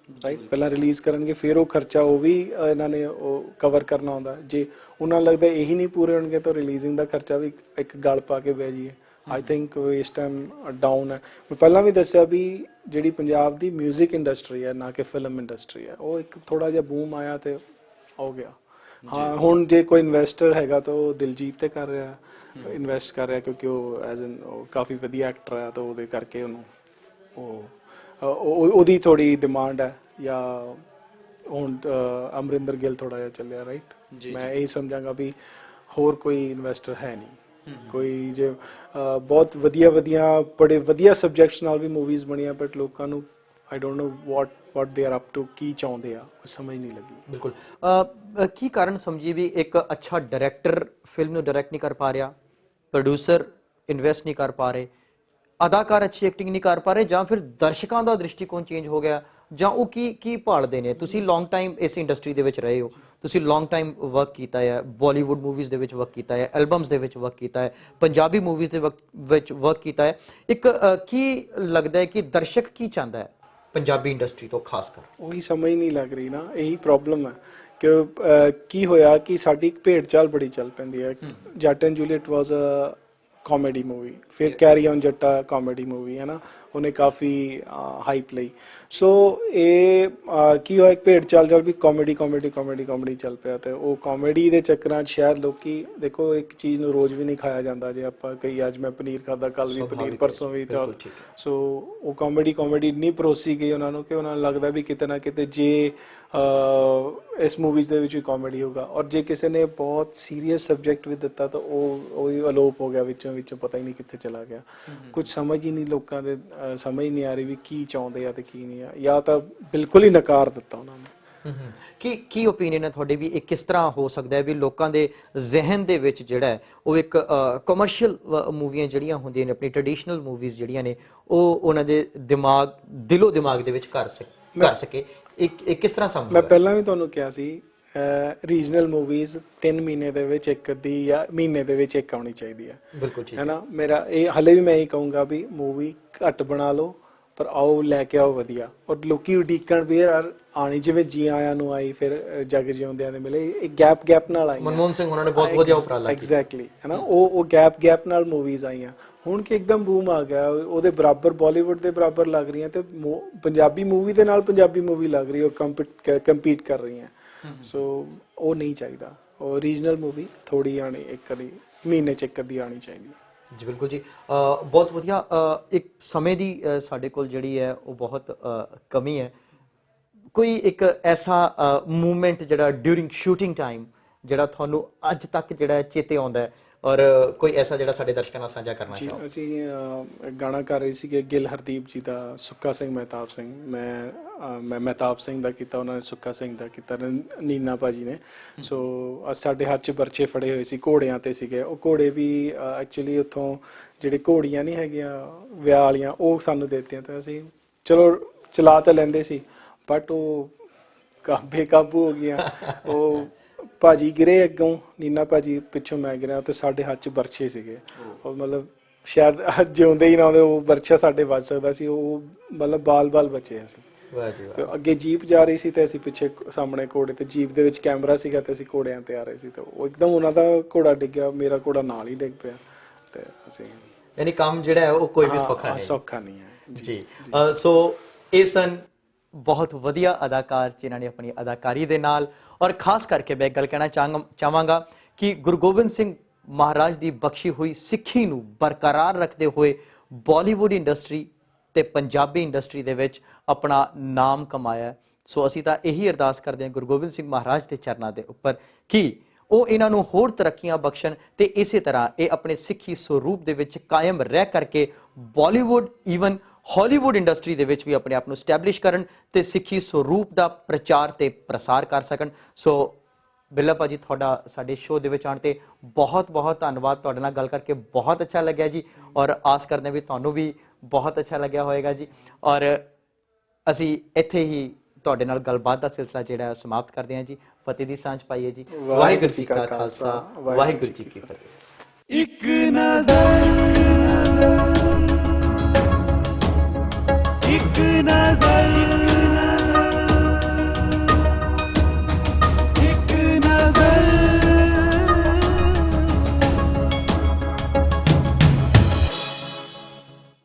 ਰਾਈਟ। ਪਹਿਲਾਂ ਰਿਲੀਜ਼ ਕਰਨਗੇ, ਫਿਰ ਉਹ ਖਰਚਾ ਉਹ ਵੀ ਇਹਨਾਂ ਨੇ ਉਹ ਕਵਰ ਕਰਨਾ ਹੁੰਦਾ। ਜੇ ਉਹਨਾਂ ਨੂੰ ਲੱਗਦਾ ਇਹੀ ਨਹੀਂ ਪੂਰੇ ਹੋਣਗੇ ਤਾਂ ਰਿਲੀਜ਼ਿੰਗ ਦਾ ਖਰਚਾ ਵੀ ਇੱਕ ਗਲ ਪਾ ਕੇ ਬਹਿ ਜਾਈਏ। ਆਈ ਥਿੰਕ ਇਸ ਟਾਈਮ ਡਾਊਨ ਹੈ। ਮੈਂ ਪਹਿਲਾਂ ਵੀ ਦੱਸਿਆ ਵੀ ਜਿਹੜੀ ਪੰਜਾਬ ਦੀ ਮਿਊਜ਼ਿਕ ਇੰਡਸਟਰੀ ਹੈ, ਨਾ ਕਿ ਫਿਲਮ ਇੰਡਸਟਰੀ ਹੈ, ਉਹ ਇੱਕ ਥੋੜਾ ਜਿਹਾ ਬੂਮ ਆਇਆ ਤੇ ਹੋ ਗਿਆ। ਹਾਂ, ਹੁਣ ਜੇ ਕੋਈ ਇਨਵੈਸਟਰ ਹੈਗਾ ਤਾਂ ਉਹ ਦਿਲਜੀਤ ਤੇ ਕਰ ਰਿਹਾ, ਇਨਵੈਸਟ ਕਰ ਰਿਹਾ, ਕਿਉਂਕਿ ਉਹ ਐਜ਼ ਐਨ ਕਾਫੀ ਵਧੀਆ ਐਕਟਰ ਹੈ, ਤਾਂ ਉਹਦੇ ਕਰਕੇ ਉਹਨੂੰ ਉਹਦੀ ਥੋੜੀ ਡਿਮਾਂਡ ਹੈ। ਜਾਂ ਹੁਣ ਅਮਰਿੰਦਰ ਗਿੱਲ ਥੋੜਾ ਜਿਹਾ ਚੱਲਿਆ, ਰਾਈਟ। ਮੈਂ ਇਹ ਸਮਝਾਂਗਾ ਵੀ ਹੋਰ ਕੋਈ ਇਨਵੈਸਟਰ ਹੈ ਨਹੀਂ ਕੋਈ। ਜੇ ਬਹੁਤ ਵਧੀਆ ਬੜੇ ਵਧੀਆ ਸਬਜੈਕਟਸ ਨਾਲ ਵੀ ਮੂਵੀਜ਼ ਬਣੀਆਂ, ਬਟ ਲੋਕਾਂ ਨੂੰ I don't know what they are up to, ਕੀ ਚਾਹੁੰਦੇ ਆ, ਉਹ ਸਮਝ ਨਹੀਂ ਲੱਗੀ। ਬਿਲਕੁਲ। ਕੀ ਕਾਰਨ ਸਮਝੀ ਵੀ ਇੱਕ ਅੱਛਾ ਡਾਇਰੈਕਟਰ ਫਿਲਮ ਨੂੰ ਡਾਇਰੈਕਟ ਨਹੀਂ ਕਰ ਪਾ ਰਿਹਾ, ਪ੍ਰੋਡਿਊਸਰ ਇਨਵੈਸਟ ਨਹੀਂ ਕਰ ਪਾ ਰਹੇ, ਅਦਾਕਾਰ ਅੱਛੀ ਐਕਟਿੰਗ ਨਹੀਂ ਕਰ ਪਾ ਰਹੇ, ਜਾਂ ਫਿਰ ਦਰਸ਼ਕਾਂ ਦਾ ਦ੍ਰਿਸ਼ਟੀਕੋਣ ਚੇਂਜ ਹੋ ਗਿਆ, ਜਾਂ ਉਹ ਕੀ ਭਾਲਦੇ ਨੇ? ਤੁਸੀਂ ਲੌਂਗ ਟਾਈਮ ਇਸ ਇੰਡਸਟਰੀ ਦੇ ਵਿੱਚ ਰਹੇ ਹੋ, ਤੁਸੀਂ ਲੌਂਗ ਟਾਈਮ ਵਰਕ ਕੀਤਾ ਹੈ, ਬਾਲੀਵੁੱਡ ਮੂਵੀਜ਼ ਦੇ ਵਿੱਚ ਵਰਕ ਕੀਤਾ ਹੈ, ਐਲਬਮਸ ਦੇ ਵਿੱਚ ਵਰਕ ਕੀਤਾ ਹੈ, ਪੰਜਾਬੀ ਮੂਵੀਜ਼ ਦੇ ਵਿੱਚ ਵਰਕ ਕੀਤਾ ਹੈ। ਇੱਕ ਕੀ ਲੱਗਦਾ ਹੈ ਕਿ ਦਰਸ਼ਕ ਕੀ ਚਾਹੁੰਦਾ ਹੈ ਪੰਜਾਬੀ ਇੰਡਸਟਰੀ ਤੋਂ ਖਾਸ ਕਰ? ਉਹੀ ਸਮਝ ਨਹੀਂ ਲੱਗ ਰਹੀ ਨਾ, ਇਹੀ ਪ੍ਰੋਬਲਮ ਹੈ ਕਿ ਕੀ ਹੋਇਆ ਕਿ ਸਾਡੀ ਇੱਕ ਭੇਡ ਚਾਲ ਬੜੀ ਚੱਲ ਪੈਂਦੀ ਹੈ। Jatt and Juliet was a comedy movie, ਫਿਰ carry on Jatta comedy movie, ਹੈ ਨਾ, ਉਹਨੇ ਕਾਫੀ ਹਾਈਪ ਲਈ। ਸੋ ਇਹ ਕੀ ਹੋਇਆ, ਇੱਕ ਭੇਡ ਚਾਲ ਵੀ ਕਾਮੇਡੀ ਚੱਲ ਪਿਆ, ਤੇ ਉਹ ਕਾਮੇਡੀ ਦੇ ਚੱਕਰਾਂ 'ਚ ਸ਼ਾਇਦ ਲੋਕੀ, ਦੇਖੋ ਇੱਕ ਚੀਜ਼ ਨੂੰ ਰੋਜ਼ ਵੀ ਨਹੀਂ ਖਾਇਆ ਜਾਂਦਾ। ਜੇ ਆਪਾਂ ਕਈ ਅੱਜ ਮੈਂ ਪਨੀਰ ਖਾਦਾ, ਕੱਲ ਵੀ ਪਨੀਰ, ਪਰਸੋਂ ਵੀ। ਸੋ ਉਹ ਕਾਮੇਡੀ ਇੰਨੀ ਪਰੋਸੀ ਗਈ ਉਹਨਾਂ ਨੂੰ ਕਿ ਉਹਨਾਂ ਨੂੰ ਲੱਗਦਾ ਵੀ ਕਿਤੇ ਨਾ ਕਿਤੇ ਜੇ ਇਸ ਮੂਵੀਜ਼ ਦੇ ਵਿੱਚ ਵੀ ਕਾਮੇਡੀ ਹੋਗਾ, ਔਰ ਜੇ ਕਿਸੇ ਨੇ ਬਹੁਤ ਸੀਰੀਅਸ ਸਬਜੈਕਟ ਵੀ ਦਿੱਤਾ ਤਾਂ ਉਹ ਹੀ ਅਲੋਪ ਹੋ ਗਿਆ ਵਿੱਚੋਂ ਪਤਾ ਹੀ ਨਹੀਂ ਕਿੱਥੇ ਚਲਾ ਗਿਆ। ਕੁਝ ਸਮਝ ਹੀ ਨਹੀਂ, ਲੋਕਾਂ ਦੇ ਸਮਝ ਨਹੀਂ ਆ ਰਹੀ ਵੀ ਕੀ ਚਾਹੁੰਦੇ ਆ ਤੇ ਕੀ ਨਹੀਂ ਆ, ਜਾਂ ਤਾਂ ਬਿਲਕੁਲ ਹੀ ਨਕਾਰ ਦਿੱਤਾ ਉਹਨਾਂ ਨੇ। ਕੀ ਓਪੀਨੀਅਨ ਹੈ ਤੁਹਾਡੇ ਵੀ ਇਹ ਕਿਸ ਤਰ੍ਹਾਂ ਹੋ ਸਕਦਾ ਹੈ ਵੀ ਲੋਕਾਂ ਦੇ ਜ਼ਿਹਨ ਦੇ ਵਿੱਚ ਜਿਹੜਾ ਹੈ ਉਹ ਇੱਕ ਕਮਰਸ਼ੀਅਲ ਮੂਵੀਆਂ ਜਿਹੜੀਆਂ ਹੁੰਦੀਆਂ ਨੇ, ਆਪਣੀ ਟ੍ਰੈਡੀਸ਼ਨਲ ਮੂਵੀਜ਼ ਜਿਹੜੀਆਂ ਨੇ, ਉਹ ਉਹਨਾਂ ਦੇ ਦਿਲੋਂ ਦਿਮਾਗ ਦੇ ਵਿੱਚ ਕਰ ਸਕੇ, ਇਹ ਕਿਸ ਤਰ੍ਹਾਂ ਸੰਭਵ ਹੈ? ਮੈਂ ਪਹਿਲਾਂ ਵੀ ਤੁਹਾਨੂੰ ਕਿਹਾ ਸੀ, ਰੀਜਨਲ ਮੂਵੀਜ਼ 3 ਮਹੀਨੇ ਦੇ ਵਿੱਚ ਇੱਕ ਅੱਧੀ ਜਾਂ ਮਹੀਨੇ ਦੇ ਵਿੱਚ ਇੱਕ ਆਉਣੀ ਚਾਹੀਦੀ ਹੈ। ਬਿਲਕੁਲ ਠੀਕ ਹੈ ਨਾ। ਮੇਰਾ ਇਹ ਹਲੇ ਵੀ ਮੈਂ ਇਹ ਕਹੂੰਗਾ ਵੀ ਮੂਵੀ ਘੱਟ ਬਣਾ ਲਓ ਪਰ ਆਓ, ਲੈ ਕੇ ਆਓ ਵਧੀਆ, ਔਰ ਲੋਕੀ ਉਡੀਕਣ ਵੀ ਯਾਰ ਆਣੀ, ਜਿਵੇਂ ਜੀ ਆਇਆਂ ਨੂੰ ਆਈ, ਫਿਰ ਜਗ ਜਿਉਂਦਿਆਂ ਦੇ ਮਿਲੇ, ਇਹ ਗੈਪ ਨਾਲ ਆਈ। ਮਨਮੋਹਨ ਸਿੰਘ ਉਹਨਾਂ ਨੇ ਬਹੁਤ ਵਧੀਆ ਉਪਰਾਲਾ ਕੀਤਾ। ਐਗਜ਼ੈਕਟਲੀ, ਹੈ ਨਾ। ਉਹ ਗੈਪ ਨਾਲ ਮੂਵੀਜ਼ ਆਈਆਂ, ਹੁਣ ਕਿ ਇੱਕਦਮ ਬੂਮ ਆ ਗਿਆ, ਉਹਦੇ ਬਰਾਬਰ ਬਾਲੀਵੁੱਡ ਦੇ ਬਰਾਬਰ ਲੱਗ ਰਹੀਆਂ, ਤੇ ਪੰਜਾਬੀ ਮੂਵੀ ਦੇ ਨਾਲ ਪੰਜਾਬੀ ਮੂਵੀ ਲੱਗ ਰਹੀ, ਉਹ ਕੰਪੀਟ ਕਰ ਰਹੀਆਂ। ਸੋ ਉਹ ਨਹੀਂ ਚਾਹੀਦਾ, ਉਹ ਰੀਜਨਲ ਮੂਵੀ ਥੋੜੀ ਆਣੀ, ਇੱਕ ਅੱਧੀ ਮਹੀਨੇ 'ਚ ਇੱਕ ਅੱਧੀ ਆਣੀ ਚਾਹੀਦੀ ਹੈ। ਜੀ ਬਿਲਕੁਲ ਜੀ, ਬਹੁਤ ਵਧੀਆ। ਇੱਕ ਸਮੇਂ ਦੀ ਸਾਡੇ ਕੋਲ ਜਿਹੜੀ ਹੈ ਉਹ ਬਹੁਤ ਕਮੀ ਹੈ। ਕੋਈ ਇੱਕ ਐਸਾ ਮੂਵਮੈਂਟ ਜਿਹੜਾ ਡਿਊਰਿੰਗ ਸ਼ੂਟਿੰਗ ਟਾਈਮ ਜਿਹੜਾ ਤੁਹਾਨੂੰ ਅੱਜ ਤੱਕ ਜਿਹੜਾ ਚੇਤੇ ਆਉਂਦਾ ਹੈ, ਔਰ ਕੋਈ ਐਸਾ ਜਿਹੜਾ ਸਾਡੇ ਦਰਸ਼ਕਾਂ ਨਾਲ ਸਾਂਝਾ ਕਰਨਾ ਚਾਹੋ? ਅਸੀਂ ਗਾਣਾ ਕਰ ਰਹੇ ਸੀਗੇ ਗਿੱਲ ਹਰਦੀਪ ਜੀ ਦਾ, ਸੁੱਖਾ ਸਿੰਘ ਮਹਿਤਾਬ ਸਿੰਘ, ਮੈਂ ਮਹਿਤਾਬ ਸਿੰਘ ਦਾ ਕੀਤਾ, ਉਹਨਾਂ ਨੇ ਸੁੱਖਾ ਸਿੰਘ ਦਾ ਕੀਤਾ, ਨੀਨਾ ਭਾਜੀ ਨੇ। ਸੋ ਸਾਡੇ ਹੱਥ 'ਚ ਬਰਛੇ ਫੜੇ ਹੋਏ ਸੀ, ਘੋੜਿਆਂ ਤੇ ਸੀਗੇ ਉਹ ਘੋੜੇ ਵੀ। ਐਕਚੁਅਲੀ ਉੱਥੋਂ ਜਿਹੜੇ ਘੋੜੀਆਂ ਨਹੀਂ ਹੈਗੀਆਂ ਵਿਆਹ ਵਾਲੀਆਂ, ਉਹ ਸਾਨੂੰ ਦੇ ਦਿੱਤੀਆਂ, ਤਾਂ ਅਸੀਂ ਚਲੋ ਚਲਾ ਤਾਂ ਲੈਂਦੇ ਸੀ, ਬਟ ਉਹ ਬੇਕਾਬੂ ਹੋ ਗਈਆਂ। ਉਹ ਭਾਜੀ ਗਿਰੇ ਅੱਗੋਂ, ਨੀਨਾ ਭਾਜੀ ਪਿੱਛੋਂ ਮੈਂ ਗਿਰਿਆ, ਤੇ ਸਾਡੇ ਹੱਥ 'ਚ ਬਰਛੇ ਸੀਗੇ। ਉਹ ਮਤਲਬ ਸ਼ਾਇਦ ਜਿਉਂਦੇ ਹੀ ਨਾ ਹੁੰਦੇ, ਉਹ ਬਰਛਾ ਸਾਡੇ ਵੱਜ ਸਕਦਾ ਸੀ। ਉਹ ਮਤਲਬ ਬਾਲ ਬਚੇ ਅਸੀਂ। ਅੱਗੇ ਜੀਪ ਜਾ ਰਹੀ ਸੀ ਤੇ ਅਸੀਂ ਪਿੱਛੇ ਸਾਹਮਣੇ ਘੋੜੇ, ਤੇ ਜੀਪ ਦੇ ਵਿੱਚ ਕੈਮਰਾ ਸੀਗਾ ਤੇ ਅਸੀਂ ਘੋੜਿਆਂ ਤੇ ਆ ਰਹੇ ਸੀ, ਤੇ ਉਹ ਇੱਕਦਮ ਉਹਨਾਂ ਦਾ ਘੋੜਾ ਡਿੱਗਿਆ, ਮੇਰਾ ਘੋੜਾ ਨਾਲ ਹੀ ਡਿੱਗ ਪਿਆ, ਤੇ ਅਸੀਂ ਯਾਨੀ ਕੰਮ ਜਿਹੜਾ ਹੈ ਉਹ ਕੋਈ ਵੀ ਸੌਖਾ ਨਹੀਂ ਹੈ ਜੀ। ਸੋ ਇਹ ਸਨ ਬਹੁਤ ਵਧੀਆ ਅਦਾਕਾਰ ਜਿਨ੍ਹਾਂ ਨੇ ਆਪਣੀ ਅਦਾਕਾਰੀ ਦੇ ਨਾਲ, ਔਰ ਖਾਸ ਕਰਕੇ ਮੈਂ ਗੱਲ ਕਹਿਣਾ ਚਾਹਾਂਗਾ ਕਿ ਗੁਰੂ ਗੋਬਿੰਦ ਸਿੰਘ ਮਹਾਰਾਜ ਦੀ ਬਖਸ਼ੀ ਹੋਈ ਸਿੱਖੀ ਨੂੰ ਬਰਕਰਾਰ ਰੱਖਦੇ ਹੋਏ ਬਾਲੀਵੁੱਡ ਇੰਡਸਟਰੀ ਤੇ ਪੰਜਾਬੀ ਇੰਡਸਟਰੀ ਦੇ ਵਿੱਚ ਆਪਣਾ ਨਾਮ ਕਮਾਇਆ। ਸੋ ਅਸੀਂ ਤਾਂ ਇਹੀ ਅਰਦਾਸ ਕਰਦੇ ਹਾਂ ਗੁਰੂ ਗੋਬਿੰਦ ਸਿੰਘ ਮਹਾਰਾਜ ਦੇ ਚਰਨਾਂ ਦੇ ਉੱਪਰ ਕਿ ਉਹ ਇਹਨਾਂ ਨੂੰ ਹੋਰ ਤਰੱਕੀਆਂ ਬਖਸ਼ਣ, ਤੇ ਇਸੇ ਤਰ੍ਹਾਂ ਇਹ ਆਪਣੇ ਸਿੱਖੀ ਸਰੂਪ ਦੇ ਵਿੱਚ ਕਾਇਮ ਰਹਿ ਕਰਕੇ ਬਾਲੀਵੁੱਡ ਈਵਨ ਹਾਲੀਵੁੱਡ ਇੰਡਸਟਰੀ ਦੇ ਵਿੱਚ ਵੀ ਆਪਣੇ ਆਪ ਨੂੰ ਸਟੈਬਲਿਸ਼ ਕਰਨ ਤੇ ਸਿੱਖੀ ਸਰੂਪ ਦਾ ਪ੍ਰਚਾਰ ਤੇ ਪ੍ਰਸਾਰ ਕਰ ਸਕਣ। ਸੋ ਬਿੱਲਾ ਭਾਜੀ, ਤੁਹਾਡਾ ਸਾਡੇ ਸ਼ੋਅ ਦੇ ਵਿੱਚ ਆਉਣ ਤੇ ਬਹੁਤ ਬਹੁਤ ਧੰਨਵਾਦ। ਤੁਹਾਡੇ ਨਾਲ ਗੱਲ ਕਰਕੇ ਬਹੁਤ ਅੱਛਾ ਲੱਗਿਆ ਜੀ, ਔਰ ਆਸ ਕਰਦੇ ਵੀ ਤੁਹਾਨੂੰ ਵੀ ਬਹੁਤ ਅੱਛਾ ਲੱਗਿਆ ਹੋਵੇਗਾ ਜੀ। ਔਰ ਅਸੀਂ ਇੱਥੇ ਹੀ ਤੁਹਾਡੇ ਨਾਲ ਗੱਲਬਾਤ ਦਾ ਸਿਲਸਿਲਾ ਜਿਹੜਾ ਸਮਾਪਤ ਕਰਦੇ ਹਾਂ ਜੀ। ਫਤਿਹ ਦੀ ਸਾਂਝ ਪਾਈਏ ਜੀ। ਵਾਹਿਗੁਰੂ ਜੀ ਕਾ ਖਾਲਸਾ, ਵਾਹਿਗੁਰੂ ਜੀ ਕੀ ਫਤਿਹ। ਇੱਕ ਨਜ਼ਰ